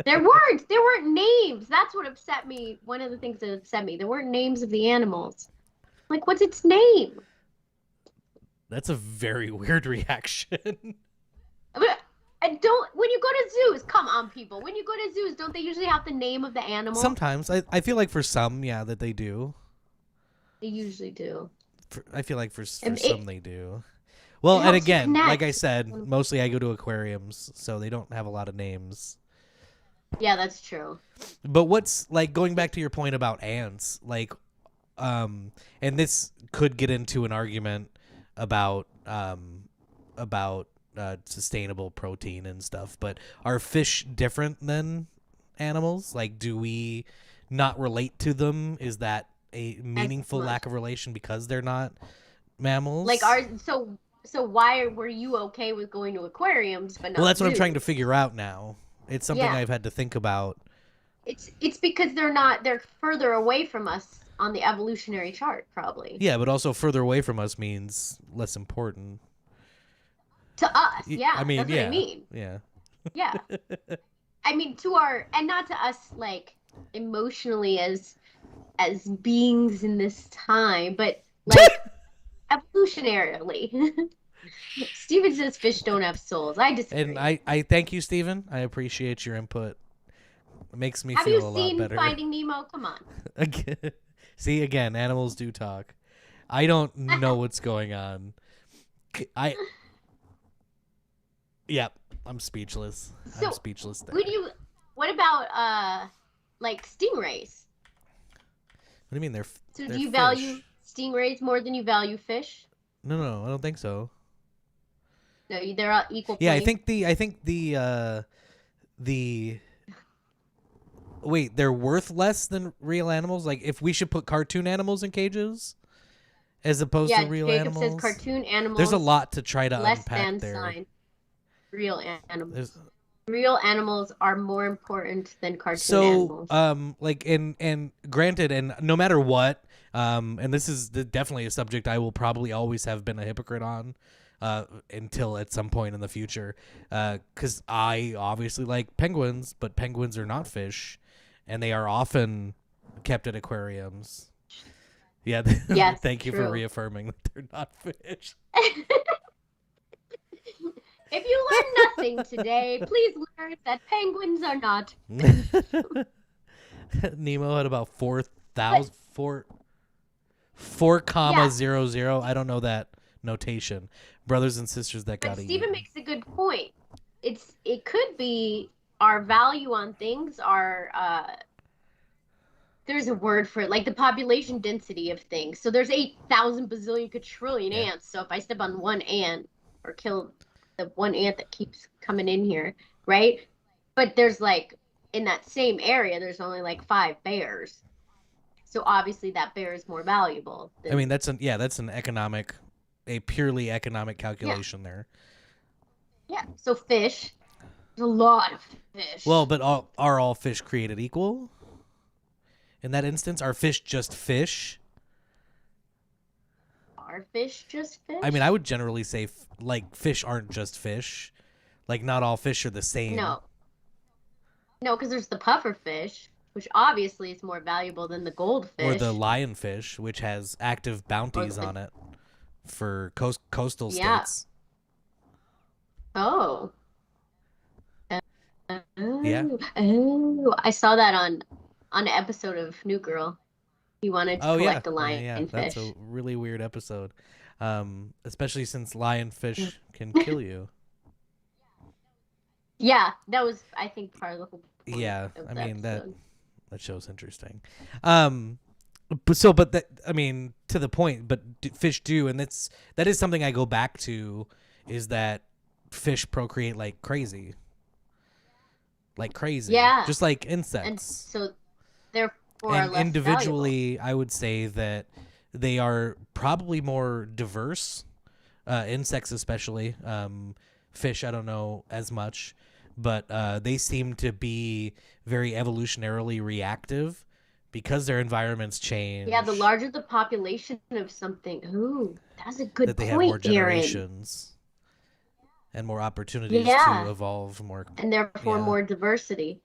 Speaker 2: There weren't names. That's what upset me. One of the things that upset me. There weren't names of the animals. Like, what's its name?
Speaker 1: That's a very weird reaction.
Speaker 2: When you go to zoos, come on, people. When you go to zoos, don't they usually have the name of the animal?
Speaker 1: Sometimes. I feel like for some, that they do.
Speaker 2: They usually do.
Speaker 1: I feel like for some they do. Well, and again, like I said, mostly I go to aquariums, so they don't have a lot of names.
Speaker 2: Yeah, that's true.
Speaker 1: But what's, like, going back to your point about ants, like, and this could get into an argument about sustainable protein and stuff, but are fish different than animals? Like, do we not relate to them? Is that a meaningful lack of relation because they're not mammals?
Speaker 2: Like, so why were you okay with going to aquariums but not?
Speaker 1: Well, that's what I'm trying to figure out now. It's something I've had to think about.
Speaker 2: It's because they're further away from us on the evolutionary chart, probably.
Speaker 1: Yeah, but also further away from us means less important.
Speaker 2: To us, yeah.
Speaker 1: I mean,
Speaker 2: that's what I mean.
Speaker 1: Yeah.
Speaker 2: Yeah. I mean, and not to us, like, emotionally as beings in this time, but, like, evolutionarily. Steven says fish don't have souls. I disagree.
Speaker 1: And I thank you, Steven. I appreciate your input. It makes me feel a lot better.
Speaker 2: Have you seen Finding Nemo? Come on.
Speaker 1: See, again, animals do talk. I don't know what's going on. I yeah, I'm speechless. I'm
Speaker 2: So,
Speaker 1: speechless there.
Speaker 2: what about like stingrays?
Speaker 1: What do you mean
Speaker 2: So
Speaker 1: they're
Speaker 2: do you value
Speaker 1: fish?
Speaker 2: stingrays more than you value fish?
Speaker 1: No, I don't think so.
Speaker 2: No, they're all equal
Speaker 1: Yeah,
Speaker 2: points.
Speaker 1: I think the wait, they're worth less than real animals? Like if we should put cartoon animals in cages as opposed to
Speaker 2: Yeah,
Speaker 1: real
Speaker 2: Jacob says
Speaker 1: animals?
Speaker 2: cartoon
Speaker 1: There's a
Speaker 2: animals
Speaker 1: lot to try to
Speaker 2: less
Speaker 1: unpack
Speaker 2: than
Speaker 1: there.
Speaker 2: sign real
Speaker 1: There's
Speaker 2: animals. Real animals are more important than cartoon
Speaker 1: so
Speaker 2: animals.
Speaker 1: like and granted, and no matter what, and this is definitely a subject I will probably always have been a hypocrite on until at some point in the future, because I obviously like penguins, but penguins are not fish, and they are often kept at aquariums. Yeah.
Speaker 2: Yes,
Speaker 1: Thank you for
Speaker 2: true.
Speaker 1: reaffirming that they're not fish.
Speaker 2: If you learn nothing today, please learn that penguins are not fish.
Speaker 1: Nemo had about
Speaker 2: But
Speaker 1: 4,000
Speaker 2: yeah,
Speaker 1: 4,000. I don't know that notation. Brothers and sisters that
Speaker 2: but
Speaker 1: got
Speaker 2: Stephen
Speaker 1: eaten.
Speaker 2: makes a good point. It could be our value on things are there's a word for it, like the population density of things. So there's 8,000 bazillion quadrillion
Speaker 1: Yeah.
Speaker 2: ants. So if I step on one ant or kill the one ant that keeps coming in here, right? But there's like in that same area, there's only like 5 bears. So obviously that bear is more valuable
Speaker 1: I mean,
Speaker 2: than
Speaker 1: that's a purely economic
Speaker 2: yeah,
Speaker 1: calculation there.
Speaker 2: yeah. So fish, there's a lot of
Speaker 1: Well,
Speaker 2: fish.
Speaker 1: but are all fish created equal? In that instance, are fish just fish?
Speaker 2: Are fish just
Speaker 1: I mean, I
Speaker 2: fish?
Speaker 1: would generally say like fish aren't just fish. Like not all fish are the same.
Speaker 2: No, no, because there's the puffer fish, which obviously is more valuable than the
Speaker 1: Or the
Speaker 2: goldfish
Speaker 1: lionfish, which has active
Speaker 2: or
Speaker 1: bounties
Speaker 2: the
Speaker 1: on it for coastal
Speaker 2: yeah.
Speaker 1: states.
Speaker 2: Oh.
Speaker 1: Yeah.
Speaker 2: Oh, I saw that on an episode of New Girl. He wanted to
Speaker 1: Oh yeah,
Speaker 2: collect a
Speaker 1: yeah. That's a
Speaker 2: lionfish.
Speaker 1: really weird episode, especially since lionfish can kill you.
Speaker 2: Yeah, that was I think part of the whole point
Speaker 1: Yeah,
Speaker 2: of
Speaker 1: I
Speaker 2: the
Speaker 1: mean that
Speaker 2: episode.
Speaker 1: that show's interesting. Um, but that I mean to the point. But fish do, and that is something I go back to, is that fish procreate like crazy,
Speaker 2: Yeah,
Speaker 1: just like
Speaker 2: and
Speaker 1: insects.
Speaker 2: so therefore are
Speaker 1: And
Speaker 2: less valuable.
Speaker 1: individually, I would say that they are probably more diverse. Insects, especially. Fish, I don't know as much, but they seem to be very evolutionarily reactive because their environments
Speaker 2: Yeah, the
Speaker 1: change.
Speaker 2: larger the population of something. Ooh, that's a good
Speaker 1: That they have more
Speaker 2: point, Aaron.
Speaker 1: generations and more opportunities to
Speaker 2: Yeah,
Speaker 1: evolve more.
Speaker 2: and therefore
Speaker 1: Yeah.
Speaker 2: more diversity.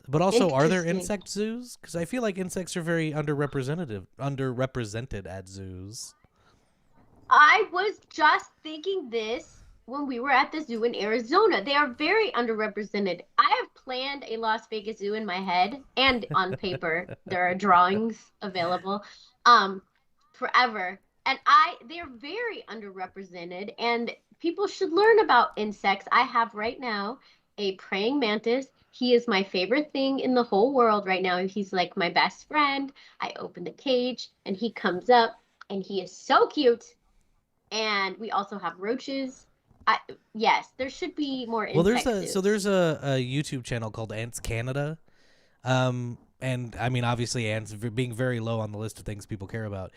Speaker 1: But also, are there
Speaker 2: Interesting.
Speaker 1: insect zoos? Because I feel like insects are very underrepresented at zoos.
Speaker 2: I was just thinking this when we were at the zoo in Arizona. They are very underrepresented. I have planned a Las Vegas zoo in my head and on paper. There are drawings available forever. And they're very underrepresented and people should learn about insects. I have right now a praying mantis. He is my favorite thing in the whole world right now. He's like my best friend. I open the cage and he comes up and he is so cute and we also have roaches. I, yes, there should be more
Speaker 1: Well,
Speaker 2: insect zoos.
Speaker 1: there's a YouTube channel called Ants Canada. And I mean, obviously, ants being very low on the list of things people care about.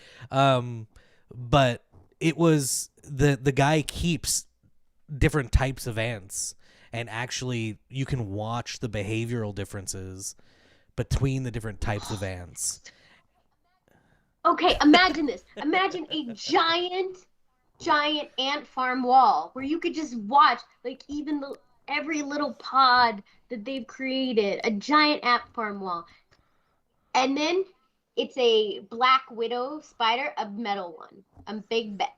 Speaker 1: But it was the guy keeps different types of ants, and actually, you can watch the behavioral differences between the different types of ants.
Speaker 2: Okay, imagine this. Imagine a giant ant farm wall where you could just watch like even the every little pod that they've created, a giant ant farm wall. And then it's a black widow spider, a metal one.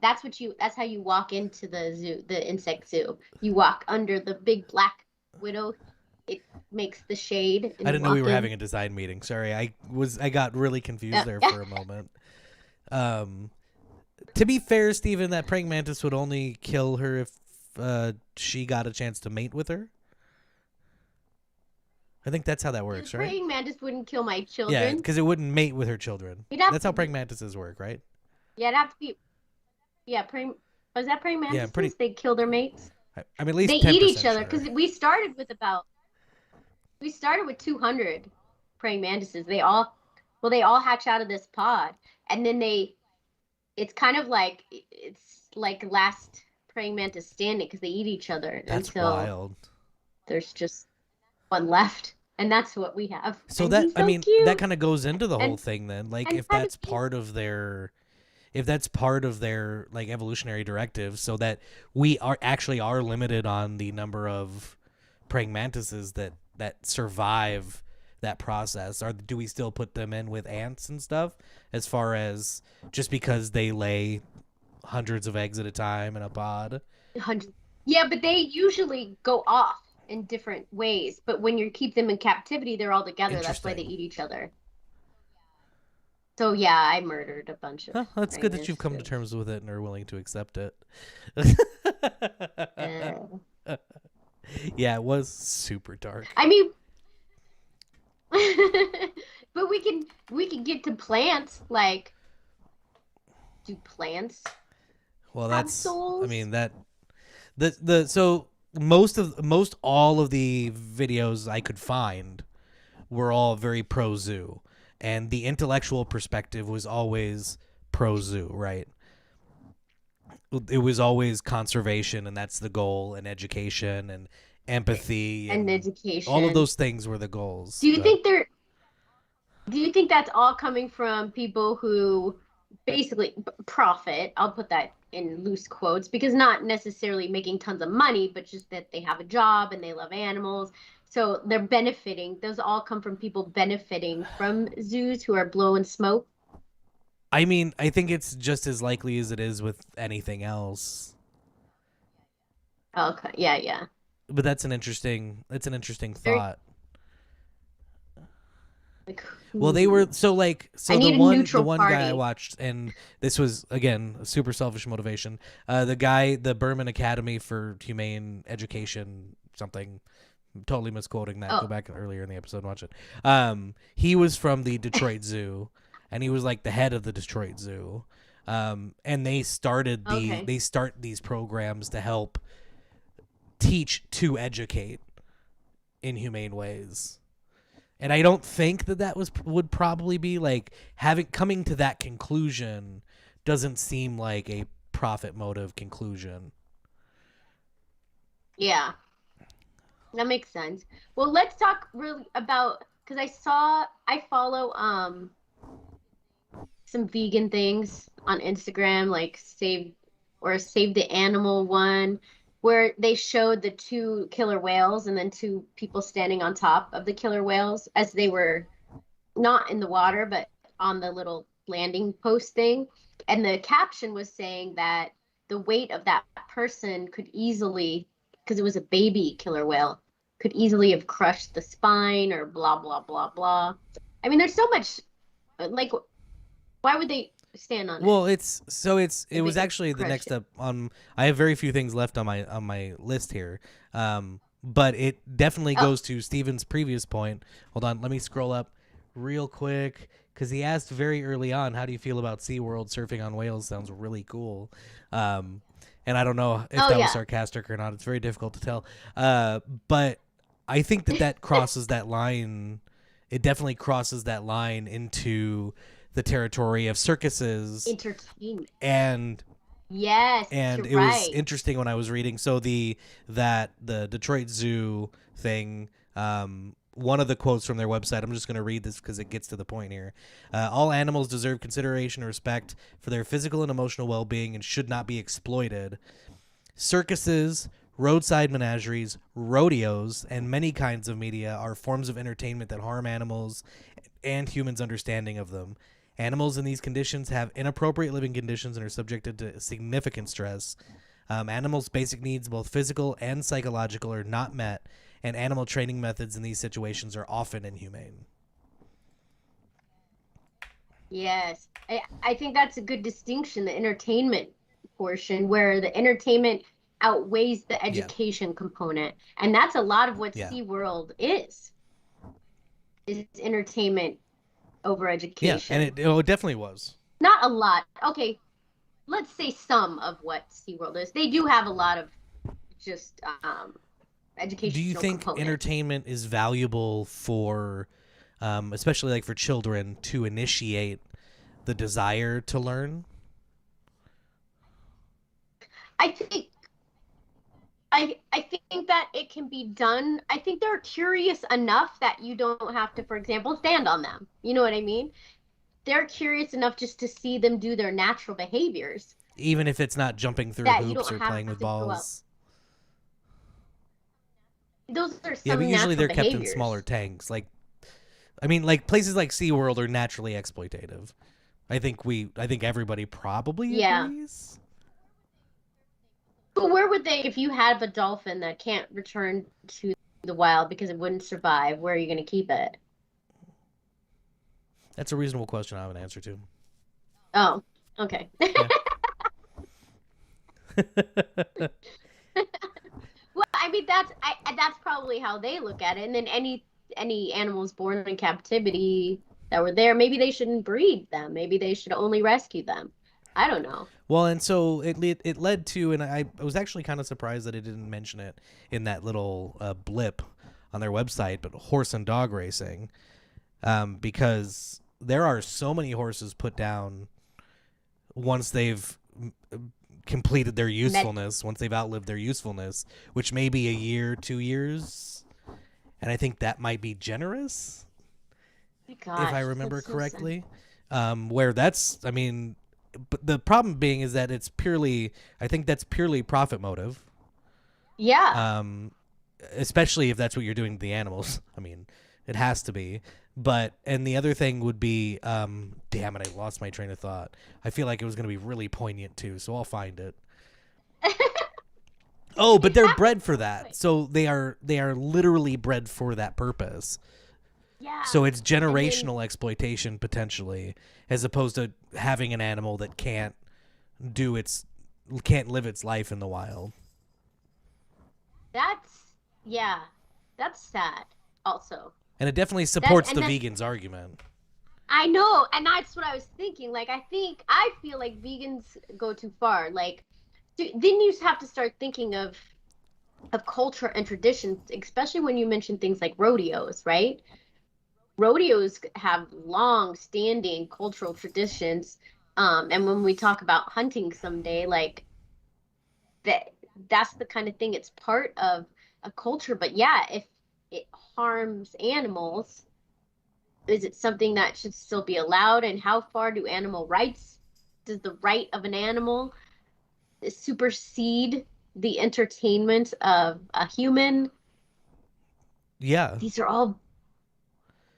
Speaker 2: That's how you walk into the zoo, the insect zoo. You walk under the big black widow. It makes the shade
Speaker 1: I
Speaker 2: and you
Speaker 1: didn't know we
Speaker 2: walk
Speaker 1: were
Speaker 2: in.
Speaker 1: having a design meeting. Sorry, I got really confused there for a moment. Um, To be fair, Steven, that praying mantis would only kill her if she got a chance to mate with her. I think that's how that works, right?
Speaker 2: Praying mantis wouldn't kill my
Speaker 1: Yeah,
Speaker 2: children.
Speaker 1: because it wouldn't mate with her children. That's how praying mantises work, right?
Speaker 2: Yeah, it'd have to be. Yeah, was that praying
Speaker 1: Yeah,
Speaker 2: mantises? They kill their mates.
Speaker 1: I'm at least
Speaker 2: They
Speaker 1: 10%
Speaker 2: eat each other
Speaker 1: sure.
Speaker 2: because we started with 200 praying mantises. They all hatch out of this pod, and then it's kind of like it's like last praying mantis standing because they eat each other
Speaker 1: That's
Speaker 2: until
Speaker 1: wild.
Speaker 2: there's just one left, and that's what we have.
Speaker 1: So
Speaker 2: and
Speaker 1: that
Speaker 2: he's so
Speaker 1: I mean
Speaker 2: cute.
Speaker 1: that kind of goes into the whole thing then. Like
Speaker 2: and
Speaker 1: if that's part of their like evolutionary directive, so that we are limited on the number of praying mantises that survive that process, or do we still put them in with ants and stuff, as far as just because they lay hundreds of eggs at a time in a pod?
Speaker 2: Yeah, but they usually go off in different ways. But when you keep them in captivity, they're all together. That's why they eat each other. So yeah, I murdered a bunch of.
Speaker 1: That's good that you've come to terms with it and are willing to accept it. Yeah, it was super dark.
Speaker 2: I mean, but we can get to plants. Like, do plants?
Speaker 1: Well,
Speaker 2: have souls?
Speaker 1: I mean that so most all of the videos I could find were all very pro zoo, and the intellectual perspective was always pro zoo, right? It was always conservation, and that's the goal, and education and empathy
Speaker 2: and education.
Speaker 1: All of those things were the goals.
Speaker 2: Do you think that's all coming from people who basically profit? I'll put that in loose quotes, because not necessarily making tons of money, but just that they have a job and they love animals. So they're benefiting. Those all come from people benefiting from zoos who are blowing smoke.
Speaker 1: I mean, I think it's just as likely as it is with anything else.
Speaker 2: Okay. Yeah.
Speaker 1: But that's an interesting thought. Well, they were the one guy I watched, and this was again a super selfish motivation. The Berman Academy for Humane Education, something. I'm totally misquoting that. Go back earlier in the episode and watch it. He was from the Detroit Zoo, and he was like the head of the Detroit Zoo. And they started they start these programs to help teach to educate in humane ways. And I don't think that would probably be like coming to that conclusion doesn't seem like a profit motive conclusion.
Speaker 2: Yeah, that makes sense. Well, let's talk really about, because I follow some vegan things on Instagram, like Save the Animal one, where they showed the two killer whales and then two people standing on top of the killer whales as they were not in the water, but on the little landing post thing. And the caption was saying that the weight of that person could easily, because it was a baby killer whale, could easily have crushed the spine or blah, blah, blah, blah. I mean, there's so much, like, why would they stand on it?
Speaker 1: Well, it was actually the next up on. I have very few things left on my list here, but it definitely goes to Steven's previous point. Hold on, let me scroll up real quick, because he asked very early on, "How do you feel about SeaWorld surfing on whales? Sounds really cool." And I don't know if that was sarcastic or not. It's very difficult to tell. But I think that crosses that line. It definitely crosses that line into the territory of circuses,
Speaker 2: entertainment,
Speaker 1: and it was interesting when I was reading. So the Detroit Zoo thing. One of the quotes from their website, I'm just going to read this because it gets to the point here. All animals deserve consideration and respect for their physical and emotional well-being and should not be exploited. Circuses, roadside menageries, rodeos, and many kinds of media are forms of entertainment that harm animals and humans' understanding of them. Animals in these conditions have inappropriate living conditions and are subjected to significant stress. Animals' basic needs, both physical and psychological, are not met, and animal training methods in these situations are often inhumane.
Speaker 2: Yes. I think that's a good distinction, the entertainment portion, where the entertainment outweighs the
Speaker 1: Yeah.
Speaker 2: education component. And that's a lot of what
Speaker 1: Yeah.
Speaker 2: SeaWorld is entertainment over
Speaker 1: Yeah. And
Speaker 2: education.
Speaker 1: it definitely was.
Speaker 2: Not a lot. Okay, let's say some of what SeaWorld is. They do have a lot of just
Speaker 1: Do you
Speaker 2: educational
Speaker 1: think
Speaker 2: components.
Speaker 1: entertainment is valuable for, especially like for children, to initiate the desire to learn?
Speaker 2: I think I think that it can be done. I think they're curious enough that you don't have to, for example, stand on them. You know what I mean? They're curious enough just to see them do their natural behaviors
Speaker 1: Even if it's not jumping through
Speaker 2: that you
Speaker 1: hoops
Speaker 2: don't
Speaker 1: or
Speaker 2: have
Speaker 1: playing with
Speaker 2: to go out.
Speaker 1: balls.
Speaker 2: Those are
Speaker 1: Yeah, but
Speaker 2: some
Speaker 1: usually
Speaker 2: natural
Speaker 1: they're kept in smaller
Speaker 2: behaviors.
Speaker 1: tanks. Like, I mean, like places like SeaWorld are naturally exploitative. I think everybody probably
Speaker 2: Yeah.
Speaker 1: agrees.
Speaker 2: But where would they, if you have a dolphin that can't return to the wild because it wouldn't survive, where are you going to keep it?
Speaker 1: That's a reasonable question I have an answer to.
Speaker 2: Oh, okay.
Speaker 1: Yeah.
Speaker 2: Well, I mean that's probably how they look at it. And then any animals born in captivity that were there, maybe they shouldn't breed them. Maybe they should only rescue them. I don't know.
Speaker 1: Well, and so it led to, and I was actually kind of surprised that it didn't mention it in that little blip on their website, but horse and dog racing, because there are so many horses put down once they've completed their
Speaker 2: Met
Speaker 1: usefulness, once they've outlived their usefulness, which may be a year, 2 years, and I think that might be generous if I
Speaker 2: Gosh,
Speaker 1: remember
Speaker 2: that's so sad.
Speaker 1: correctly. Where that's, I mean, but the problem being is that it's purely, I think that's purely profit motive.
Speaker 2: Yeah.
Speaker 1: Um, Especially if that's what you're doing to the animals. I mean, it has to be. But and the other thing would be, damn it, I lost my train of thought. I feel like it was going to be really poignant too, so I'll find it. Oh, but
Speaker 2: It
Speaker 1: they're
Speaker 2: happens
Speaker 1: bred for
Speaker 2: that
Speaker 1: that.
Speaker 2: way.
Speaker 1: So they are literally bred for that purpose. So
Speaker 2: Yeah.
Speaker 1: it's
Speaker 2: And then
Speaker 1: generational exploitation potentially, as opposed to having an animal that do its can't live its life in the wild.
Speaker 2: that's yeah. That's sad also.
Speaker 1: And it definitely
Speaker 2: That's
Speaker 1: supports
Speaker 2: and
Speaker 1: the
Speaker 2: that's
Speaker 1: vegans' argument.
Speaker 2: I know, and that's what I was thinking. Like I feel like vegans go too far. Like then you have to start thinking of culture and traditions, especially when you mention things like rodeos, right? Rodeos have long standing cultural traditions. And when we talk about hunting someday, like that that's the kind of thing, it's part of a culture. But yeah, if it harms animals, is it something that should still be allowed? And how far do animal rights, does the right of an animal supersede the entertainment of a human?
Speaker 1: Yeah.
Speaker 2: These are all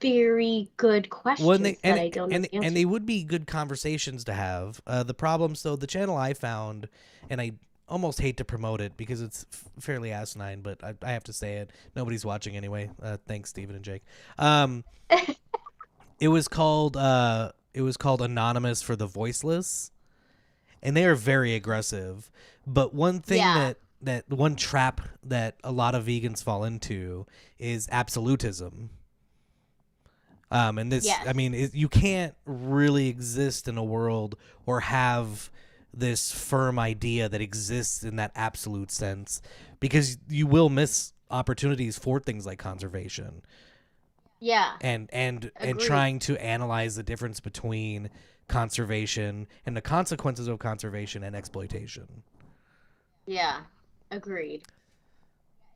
Speaker 2: very good
Speaker 1: Well,
Speaker 2: questions that I don't know the
Speaker 1: and
Speaker 2: answer
Speaker 1: they
Speaker 2: to.
Speaker 1: would be good conversations to have. The problem, so the channel I found, and I almost hate to promote it because it's fairly asinine, but I have to say it. Nobody's watching anyway. Thanks, Stephen and Jake. Um, it was called Anonymous for the Voiceless, and they are very aggressive. But one thing
Speaker 2: Yeah.
Speaker 1: that one trap that a lot of vegans fall into is absolutism. And this, I
Speaker 2: Yes.
Speaker 1: mean, you can't really exist in a world or have this firm idea that exists in that absolute sense because you will miss opportunities for things like conservation
Speaker 2: Yeah.
Speaker 1: and
Speaker 2: Agreed.
Speaker 1: trying to analyze the difference between conservation and the consequences of conservation and exploitation.
Speaker 2: Yeah. Agreed.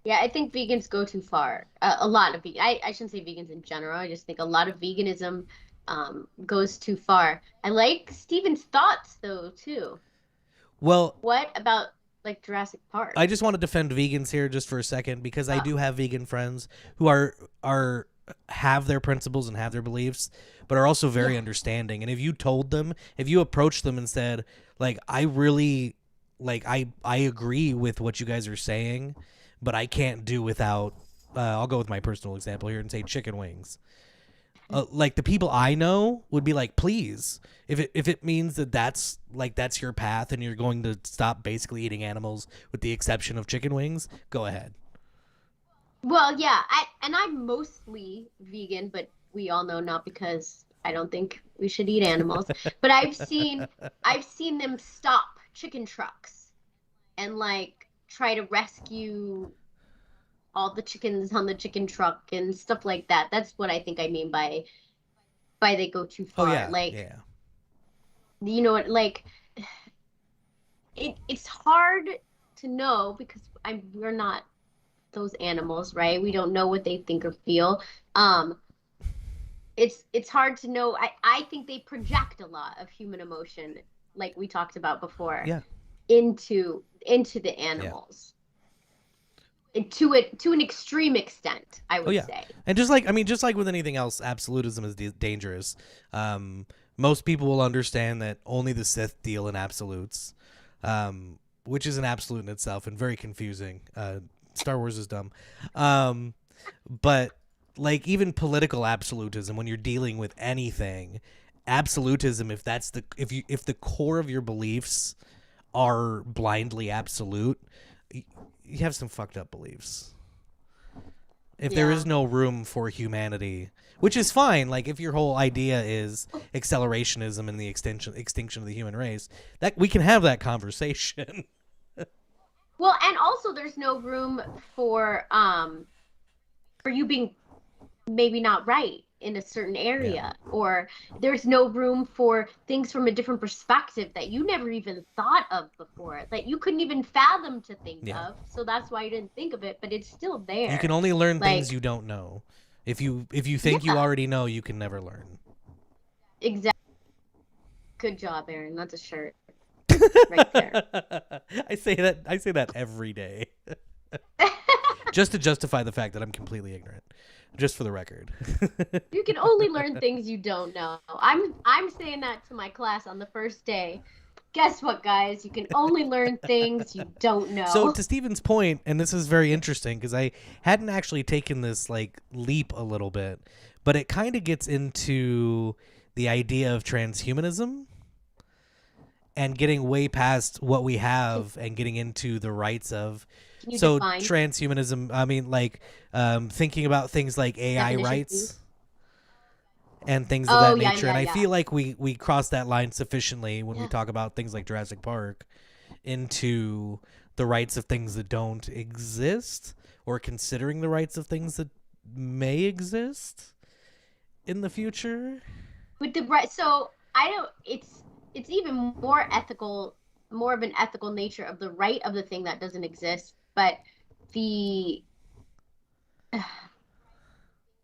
Speaker 2: Yeah, I think vegans go too far. A lot of I shouldn't say vegans in general. I just think a lot of veganism goes too far. I like Steven's thoughts though too.
Speaker 1: Well,
Speaker 2: What about like Jurassic
Speaker 1: I
Speaker 2: Park?
Speaker 1: just want to defend vegans here just for a second because I
Speaker 2: Oh,
Speaker 1: do have vegan friends who are have their principles and have their beliefs, but are also very
Speaker 2: yeah.
Speaker 1: understanding. And if you told them, if you approached them and said, like, I really I agree with what you guys are saying, but I can't do without I'll go with my personal example here and say chicken wings. like the people I know would be like, please, if it means that's your path and you're going to stop basically eating animals with the exception of chicken wings, go ahead.
Speaker 2: Well, yeah, I'm mostly vegan, but we all know not because I don't think we should eat animals. But I've seen them stop chicken trucks and like try to rescue all the chickens on the chicken truck and stuff like that. That's what I think I mean by they go too
Speaker 1: Oh
Speaker 2: far.
Speaker 1: yeah,
Speaker 2: Like,
Speaker 1: yeah,
Speaker 2: you know what, like it's hard to know because we're not those animals, right? We don't know what they think or feel. Um, it's hard to know. I think they project a lot of human emotion, like we talked about before,
Speaker 1: yeah,
Speaker 2: into the
Speaker 1: yeah.
Speaker 2: animals. To an extreme extent, I
Speaker 1: Oh
Speaker 2: would
Speaker 1: yeah,
Speaker 2: say.
Speaker 1: and just like with anything else, absolutism is dangerous. Most people will understand that only the Sith deal in absolutes, which is an absolute in itself and very confusing. Star Wars is dumb, but like even political absolutism, when you're dealing with anything, absolutism, if the core of your beliefs are blindly absolute, you have some fucked up beliefs. If there
Speaker 2: Yeah.
Speaker 1: is no room for humanity, which is fine, like if your whole idea is accelerationism and the extinction of the human race, that we can have that conversation.
Speaker 2: Well, and also there's no room for you being maybe not right in a certain
Speaker 1: Yeah.
Speaker 2: area, or there's no room for things from a different perspective that you never even thought of before, that you couldn't even fathom to think
Speaker 1: Yeah.
Speaker 2: of, so that's why you didn't think of it, but it's still
Speaker 1: You can
Speaker 2: there.
Speaker 1: only learn things
Speaker 2: Like,
Speaker 1: you don't know. If you think you
Speaker 2: yeah,
Speaker 1: already know, you can never learn.
Speaker 2: exactly. Good job, Aaron. That's a shirt right there.
Speaker 1: I say that every day. Just to justify the fact that I'm completely ignorant. Just for the record.
Speaker 2: You can only learn things you don't know. I'm saying that to my class on the first day. Guess what, guys? You can only learn things you don't
Speaker 1: So
Speaker 2: know.
Speaker 1: to Steven's point, and this is very interesting because I hadn't actually taken this like leap a little bit, but it kind of gets into the idea of transhumanism and getting way past what we
Speaker 2: Can,
Speaker 1: have and getting into the rights of.
Speaker 2: can you
Speaker 1: So
Speaker 2: define
Speaker 1: transhumanism, I mean, like thinking about things like AI
Speaker 2: definition, please?
Speaker 1: rights and things of
Speaker 2: Oh,
Speaker 1: that
Speaker 2: yeah,
Speaker 1: nature. And
Speaker 2: yeah,
Speaker 1: I
Speaker 2: yeah.
Speaker 1: feel like we cross that line sufficiently when we
Speaker 2: Yeah.
Speaker 1: talk about things like Jurassic Park into the rights of things that don't exist or considering the rights of things that may exist in the future.
Speaker 2: With the right, so I don't. It's even more ethical, more of an ethical nature of the right of the thing that doesn't exist, but the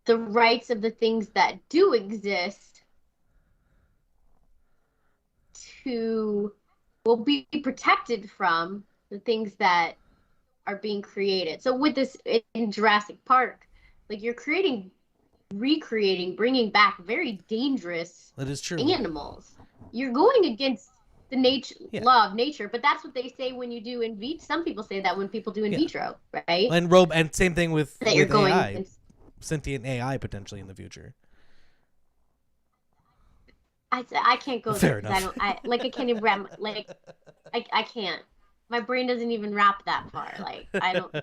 Speaker 2: the rights of the things that do exist to will be protected from the things that are being created. So with this in Jurassic Park, like you're recreating, bringing back very dangerous
Speaker 1: That is true.
Speaker 2: animals. You're going against the nature
Speaker 1: Yeah.
Speaker 2: law of nature, but that's what they say when you do in vitro. Some people say that when people do in
Speaker 1: Yeah.
Speaker 2: vitro, right?
Speaker 1: And same thing
Speaker 2: That you're
Speaker 1: with
Speaker 2: going
Speaker 1: AI,
Speaker 2: against.
Speaker 1: sentient AI potentially in the future.
Speaker 2: I can't go there
Speaker 1: Fair
Speaker 2: because I
Speaker 1: enough.
Speaker 2: don't. I can't even wrap. Like I can't. My brain doesn't even wrap that far. Like I don't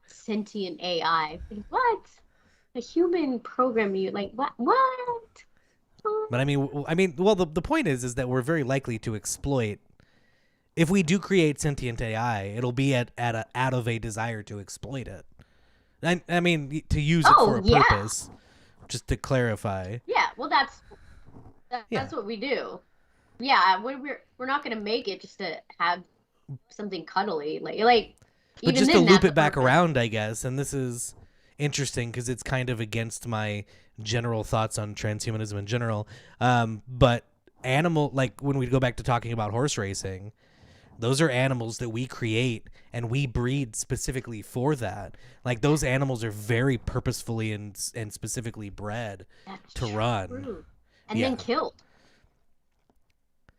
Speaker 2: sentient AI. Like, what? A human program you like what? What?
Speaker 1: But well, the point is that we're very likely to exploit. If we do create sentient AI, it'll be out of a desire to exploit it. I mean, to use it for
Speaker 2: Oh
Speaker 1: a
Speaker 2: yeah,
Speaker 1: purpose. Just to clarify.
Speaker 2: yeah. Well,
Speaker 1: Yeah,
Speaker 2: that's what we do. Yeah, we're not gonna make it just to have something cuddly. Like
Speaker 1: but
Speaker 2: even
Speaker 1: just to
Speaker 2: then
Speaker 1: loop
Speaker 2: that's a
Speaker 1: it back
Speaker 2: purpose.
Speaker 1: around, I guess, and this is interesting because it's kind of against my general thoughts on transhumanism in general. But like when we go back to talking about horse racing, those are animals that we create and we breed specifically for that. Like those animals are very purposefully and specifically bred
Speaker 2: That's
Speaker 1: to run.
Speaker 2: true. And then
Speaker 1: Yeah.
Speaker 2: killed.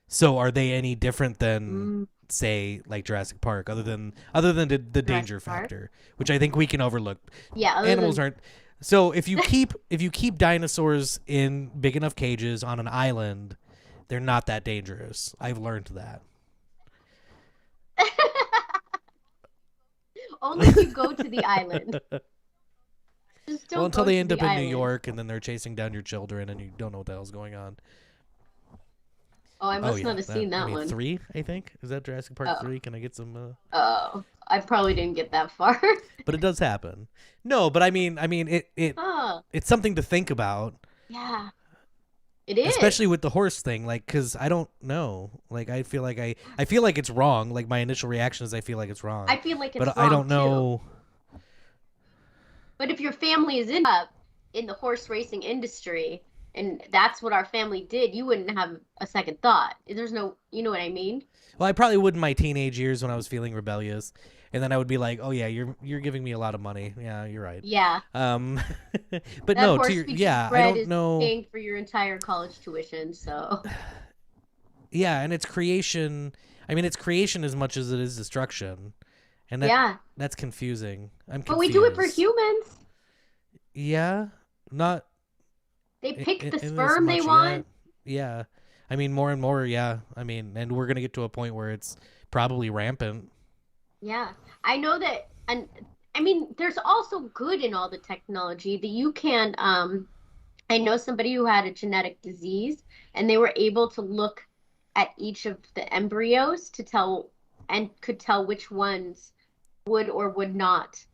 Speaker 1: So are they any different than
Speaker 2: Mm,
Speaker 1: say like Jurassic Park other than the
Speaker 2: Jurassic
Speaker 1: danger
Speaker 2: Park.
Speaker 1: factor, which I think we can overlook.
Speaker 2: Yeah, other
Speaker 1: Animals
Speaker 2: than
Speaker 1: aren't So if you keep dinosaurs in big enough cages on an island, they're not that dangerous. I've learned that.
Speaker 2: Only if you go to the island. Just don't
Speaker 1: Well, until
Speaker 2: go
Speaker 1: they
Speaker 2: to
Speaker 1: end
Speaker 2: the
Speaker 1: up in New
Speaker 2: island.
Speaker 1: York and then they're chasing down your children and you don't know what the hell's going on.
Speaker 2: Oh, I
Speaker 1: Oh
Speaker 2: must
Speaker 1: yeah,
Speaker 2: not have seen that one.
Speaker 1: 3, I think. Is that Jurassic Park
Speaker 2: Oh.
Speaker 1: 3? Can I get some?
Speaker 2: Oh, I probably didn't get that far.
Speaker 1: But it does happen. No, but I mean,
Speaker 2: Oh,
Speaker 1: it's something to think about,
Speaker 2: yeah, it is.
Speaker 1: especially with the horse thing. Like, because I don't know. Like, I feel like it's wrong. Like, my initial reaction is I feel like it's wrong.
Speaker 2: I feel like it's
Speaker 1: but
Speaker 2: wrong
Speaker 1: I don't
Speaker 2: too.
Speaker 1: know.
Speaker 2: But if your family is in the horse racing industry, and that's what our family did, you wouldn't have a second thought. There's no, you know what I mean?
Speaker 1: Well, I probably would in my teenage years when I was feeling rebellious, and then I would be like, "Oh yeah, you're giving me a lot of money. Yeah, you're right."
Speaker 2: Yeah.
Speaker 1: But
Speaker 2: That
Speaker 1: no,
Speaker 2: horse
Speaker 1: to your,
Speaker 2: featured
Speaker 1: yeah, I
Speaker 2: bread
Speaker 1: don't
Speaker 2: is
Speaker 1: know.
Speaker 2: paying for your entire college tuition, so.
Speaker 1: Yeah, and it's creation. I mean, it's creation as much as it is destruction, and
Speaker 2: Yeah.
Speaker 1: that's confusing. I'm confused.
Speaker 2: But we do it for humans.
Speaker 1: Yeah, not.
Speaker 2: They pick the
Speaker 1: in as
Speaker 2: sperm they
Speaker 1: much
Speaker 2: want.
Speaker 1: yet. Yeah, I mean, more and more. Yeah, I mean, and we're gonna get to a point where it's probably rampant.
Speaker 2: Yeah. I know that, and I mean, there's also good in all the technology that you can. I know somebody who had a genetic disease, and they were able to look at each of the embryos to tell and could tell which ones would or would not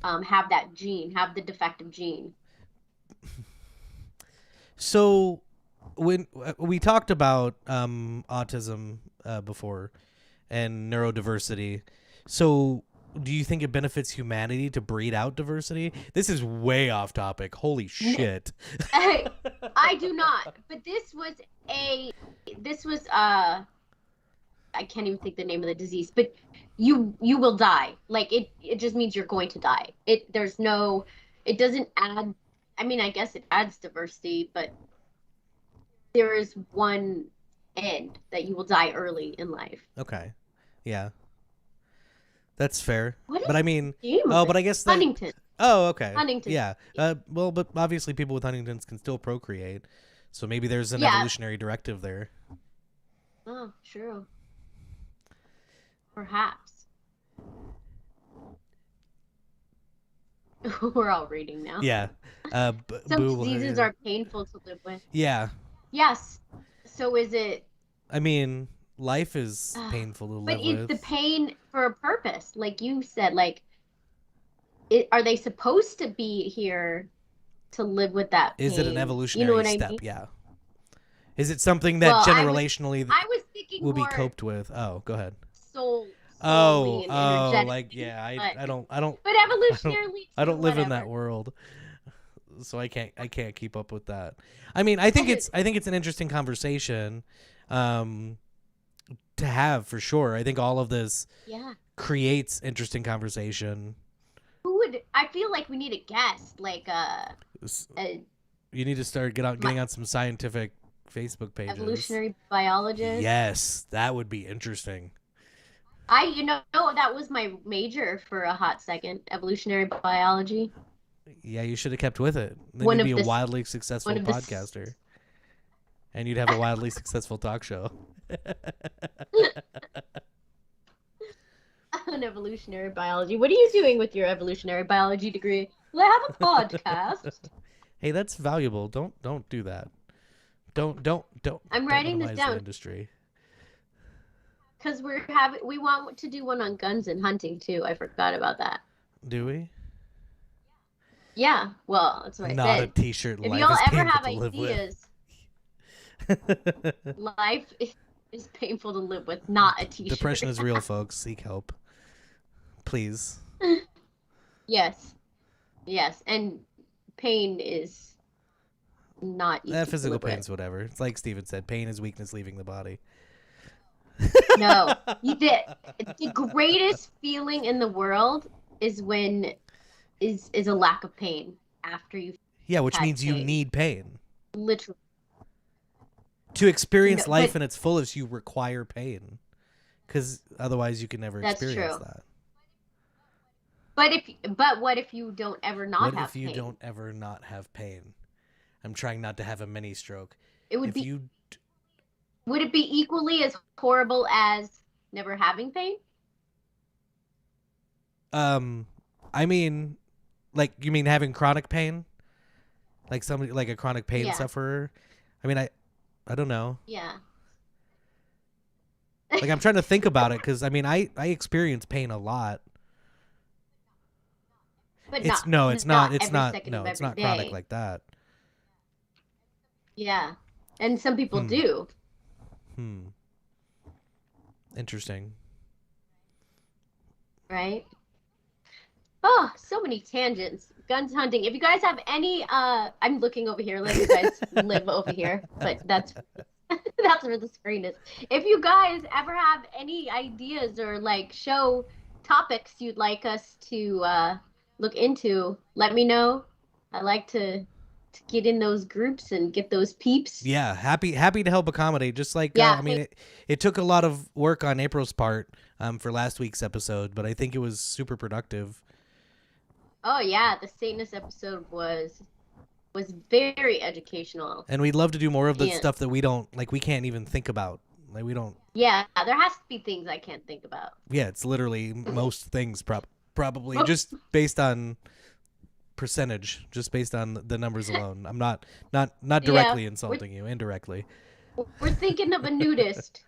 Speaker 2: have that gene, have the defective gene.
Speaker 1: So, when we talked about autism before and neurodiversity, so do you think it benefits humanity to breed out diversity? This is way off topic. Holy shit.
Speaker 2: I do not. But this was I can't even think the name of the disease, but you will die. Like it just means you're going to die. It doesn't add, I mean, I guess it adds diversity, but there is one end that you will die early in life.
Speaker 1: Okay. Yeah. That's fair.
Speaker 2: What
Speaker 1: But
Speaker 2: is
Speaker 1: I mean,
Speaker 2: the name of
Speaker 1: oh,
Speaker 2: it?
Speaker 1: but I guess that.
Speaker 2: Huntington.
Speaker 1: Oh, okay.
Speaker 2: Huntington.
Speaker 1: Yeah. Well, but obviously people with Huntington's can still procreate. So maybe there's an
Speaker 2: Yeah.
Speaker 1: evolutionary directive there.
Speaker 2: Oh, true. Perhaps. We're all reading now.
Speaker 1: Yeah.
Speaker 2: Some
Speaker 1: Boo,
Speaker 2: diseases are painful to live with.
Speaker 1: Yeah.
Speaker 2: Yes. So is it?
Speaker 1: I mean, life is painful to
Speaker 2: But
Speaker 1: live
Speaker 2: is
Speaker 1: with.
Speaker 2: the pain for a purpose? Like you said, like, are they supposed to be here to live with that pain?
Speaker 1: Is it an evolutionary
Speaker 2: You know what
Speaker 1: step?
Speaker 2: I mean?
Speaker 1: Yeah. Is it something that
Speaker 2: Well,
Speaker 1: generationally
Speaker 2: I was thinking
Speaker 1: will be
Speaker 2: more
Speaker 1: coped with? Oh, go ahead.
Speaker 2: soully
Speaker 1: Oh,
Speaker 2: and
Speaker 1: oh,
Speaker 2: energetic.
Speaker 1: like yeah, I don't,
Speaker 2: But evolutionarily,
Speaker 1: I don't
Speaker 2: too,
Speaker 1: live in that
Speaker 2: whatever.
Speaker 1: world, so I can't keep up with that. I mean, I think it's an interesting conversation, to have for sure. I think all of this
Speaker 2: Yeah.
Speaker 1: creates interesting conversation.
Speaker 2: Who would? I feel like we need a guest, like
Speaker 1: You need to start getting on some scientific Facebook pages.
Speaker 2: evolutionary biologist.
Speaker 1: Yes, that would be interesting.
Speaker 2: That was my major for a hot second, evolutionary biology.
Speaker 1: Yeah, you should have kept with it. Then
Speaker 2: One
Speaker 1: you'd
Speaker 2: of
Speaker 1: be a
Speaker 2: the-
Speaker 1: wildly successful
Speaker 2: one of the
Speaker 1: podcaster. And you'd have a wildly successful talk show.
Speaker 2: On evolutionary biology. What are you doing with your evolutionary biology degree? Well, I have a podcast.
Speaker 1: Hey, that's valuable. Don't do that. Don't.
Speaker 2: I'm
Speaker 1: don't
Speaker 2: writing this
Speaker 1: minimize
Speaker 2: down.
Speaker 1: The industry.
Speaker 2: Because we want to do one on guns and hunting too. I forgot about that.
Speaker 1: Do we?
Speaker 2: Yeah, well, that's what I
Speaker 1: Not
Speaker 2: said.
Speaker 1: a T-shirt.
Speaker 2: If
Speaker 1: Life
Speaker 2: y'all
Speaker 1: is
Speaker 2: ever
Speaker 1: painful
Speaker 2: have
Speaker 1: to live with.
Speaker 2: ideas, life is painful to live with, not a t-shirt.
Speaker 1: Depression is real, folks. Seek help, please.
Speaker 2: Yes, and pain is not easy to
Speaker 1: Physical
Speaker 2: live with.
Speaker 1: pain's whatever. It's like Steven said. Pain is weakness leaving the body.
Speaker 2: No, the greatest feeling in the world is when is a lack of pain after you
Speaker 1: Yeah, which
Speaker 2: had
Speaker 1: means you
Speaker 2: pain.
Speaker 1: need pain.
Speaker 2: Literally.
Speaker 1: To experience
Speaker 2: No,
Speaker 1: life
Speaker 2: but-
Speaker 1: in its fullest, you require pain. Because otherwise you can never
Speaker 2: That's
Speaker 1: experience
Speaker 2: true.
Speaker 1: that.
Speaker 2: But what if you don't ever not
Speaker 1: What
Speaker 2: have
Speaker 1: if you
Speaker 2: pain?
Speaker 1: don't ever not have pain? I'm trying not to have a mini stroke.
Speaker 2: It would
Speaker 1: If
Speaker 2: be
Speaker 1: you,
Speaker 2: would it be equally as horrible as never having pain?
Speaker 1: um, I mean, like, you mean having chronic pain? Like somebody, like a chronic pain
Speaker 2: Yeah.
Speaker 1: sufferer? I mean, I don't know.
Speaker 2: Yeah.
Speaker 1: Like, I'm trying to think about it because, I mean, I experience pain a lot.
Speaker 2: But
Speaker 1: It's
Speaker 2: not
Speaker 1: no,
Speaker 2: not
Speaker 1: it's
Speaker 2: every
Speaker 1: not,
Speaker 2: second
Speaker 1: no,
Speaker 2: of
Speaker 1: it's
Speaker 2: every
Speaker 1: not chronic
Speaker 2: day.
Speaker 1: like that.
Speaker 2: Yeah. And some people
Speaker 1: Hmm.
Speaker 2: do,
Speaker 1: Hmm. Interesting.
Speaker 2: right? Oh, so many tangents. Guns hunting. If you guys have any I'm looking over here, let you guys live over here, but that's that's where the screen is. If you guys ever have any ideas or like show topics you'd like us to look into, let me know. I like to get in those groups and get those peeps.
Speaker 1: Yeah, happy to help accommodate. Just like
Speaker 2: Yeah.
Speaker 1: I mean, it took a lot of work on April's part for last week's episode, but I think it was super productive.
Speaker 2: Oh yeah, the Satanist episode was very educational.
Speaker 1: And we'd love to do more of the
Speaker 2: And
Speaker 1: stuff that we don't like. We can't even think about. Like we don't.
Speaker 2: yeah, there has to be things I can't think about.
Speaker 1: Yeah, it's literally most things probably just based on percentage, just based on the numbers alone. I'm not
Speaker 2: Yeah,
Speaker 1: directly insulting you, indirectly.
Speaker 2: we're thinking of a nudist.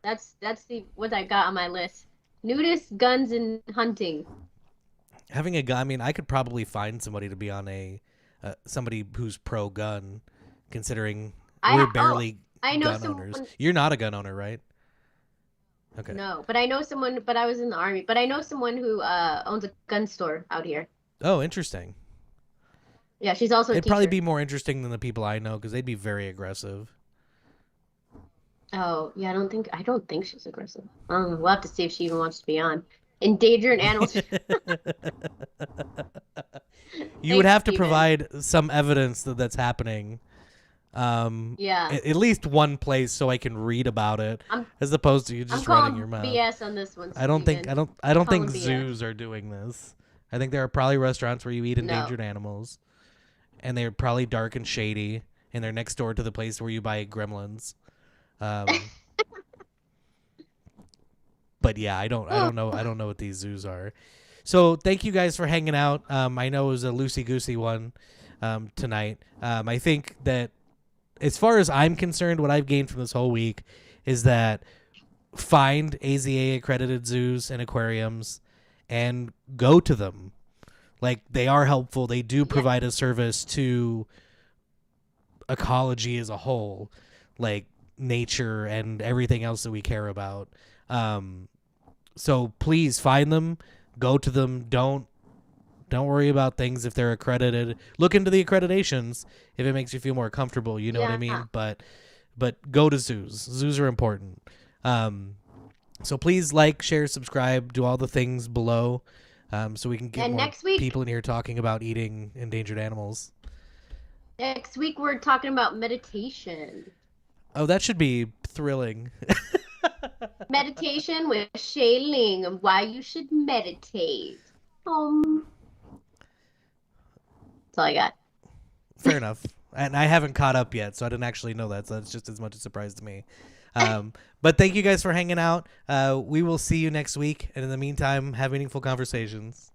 Speaker 2: That's the what I got on my list. Nudist, guns, and hunting.
Speaker 1: Having a gun, I mean, I could probably find somebody to be on a somebody who's pro gun, considering we're
Speaker 2: Oh,
Speaker 1: barely
Speaker 2: I know
Speaker 1: gun
Speaker 2: someone.
Speaker 1: owners. You're not a gun owner, right? Okay.
Speaker 2: No, but I know someone. But I was in the army. But I know someone who owns a gun store out here.
Speaker 1: Oh, interesting.
Speaker 2: Yeah, she's also a
Speaker 1: It'd probably
Speaker 2: teacher.
Speaker 1: be more interesting than the people I know because they'd be very aggressive.
Speaker 2: Oh, yeah, I don't think she's aggressive. I don't know. We'll have to see if she even wants to be on. Endangered animals.
Speaker 1: You would
Speaker 2: Thanks,
Speaker 1: have to
Speaker 2: Steven.
Speaker 1: provide some evidence that that's happening.
Speaker 2: Yeah.
Speaker 1: At least one place so I can read about it,
Speaker 2: I'm
Speaker 1: as opposed to you
Speaker 2: I'm
Speaker 1: just running your
Speaker 2: calling
Speaker 1: mouth.
Speaker 2: BS on this one,
Speaker 1: I don't think
Speaker 2: Steven.
Speaker 1: I don't think
Speaker 2: Calling BS.
Speaker 1: zoos are doing this. I think there are probably restaurants where you eat
Speaker 2: No.
Speaker 1: endangered animals, and they're probably dark and shady, and they're next door to the place where you buy gremlins. But yeah, I don't know what these zoos are. So thank you guys for hanging out. I know it was a loosey goosey one tonight. I think that as far as I'm concerned, what I've gained from this whole week is that find AZA accredited zoos and aquariums and go to them. Like, they are helpful. They do provide a service to ecology as a whole, like nature and everything else that we care about. So please find them, go to them. Don't worry about things if they're accredited. Look into the accreditations if it makes you feel more comfortable. You know what I mean? But go to zoos. Zoos are important. So please like, share, subscribe, do all the things below, so we can get more
Speaker 2: next week,
Speaker 1: people in here talking about eating endangered animals.
Speaker 2: Next week we're talking about meditation.
Speaker 1: Oh, that should be thrilling.
Speaker 2: Meditation with Shailene and why you should meditate. That's all I got.
Speaker 1: Fair enough. And I haven't caught up yet, so I didn't actually know that. So that's just as much a surprise to me. But thank you guys for hanging out. We will see you next week. And in the meantime, have meaningful conversations.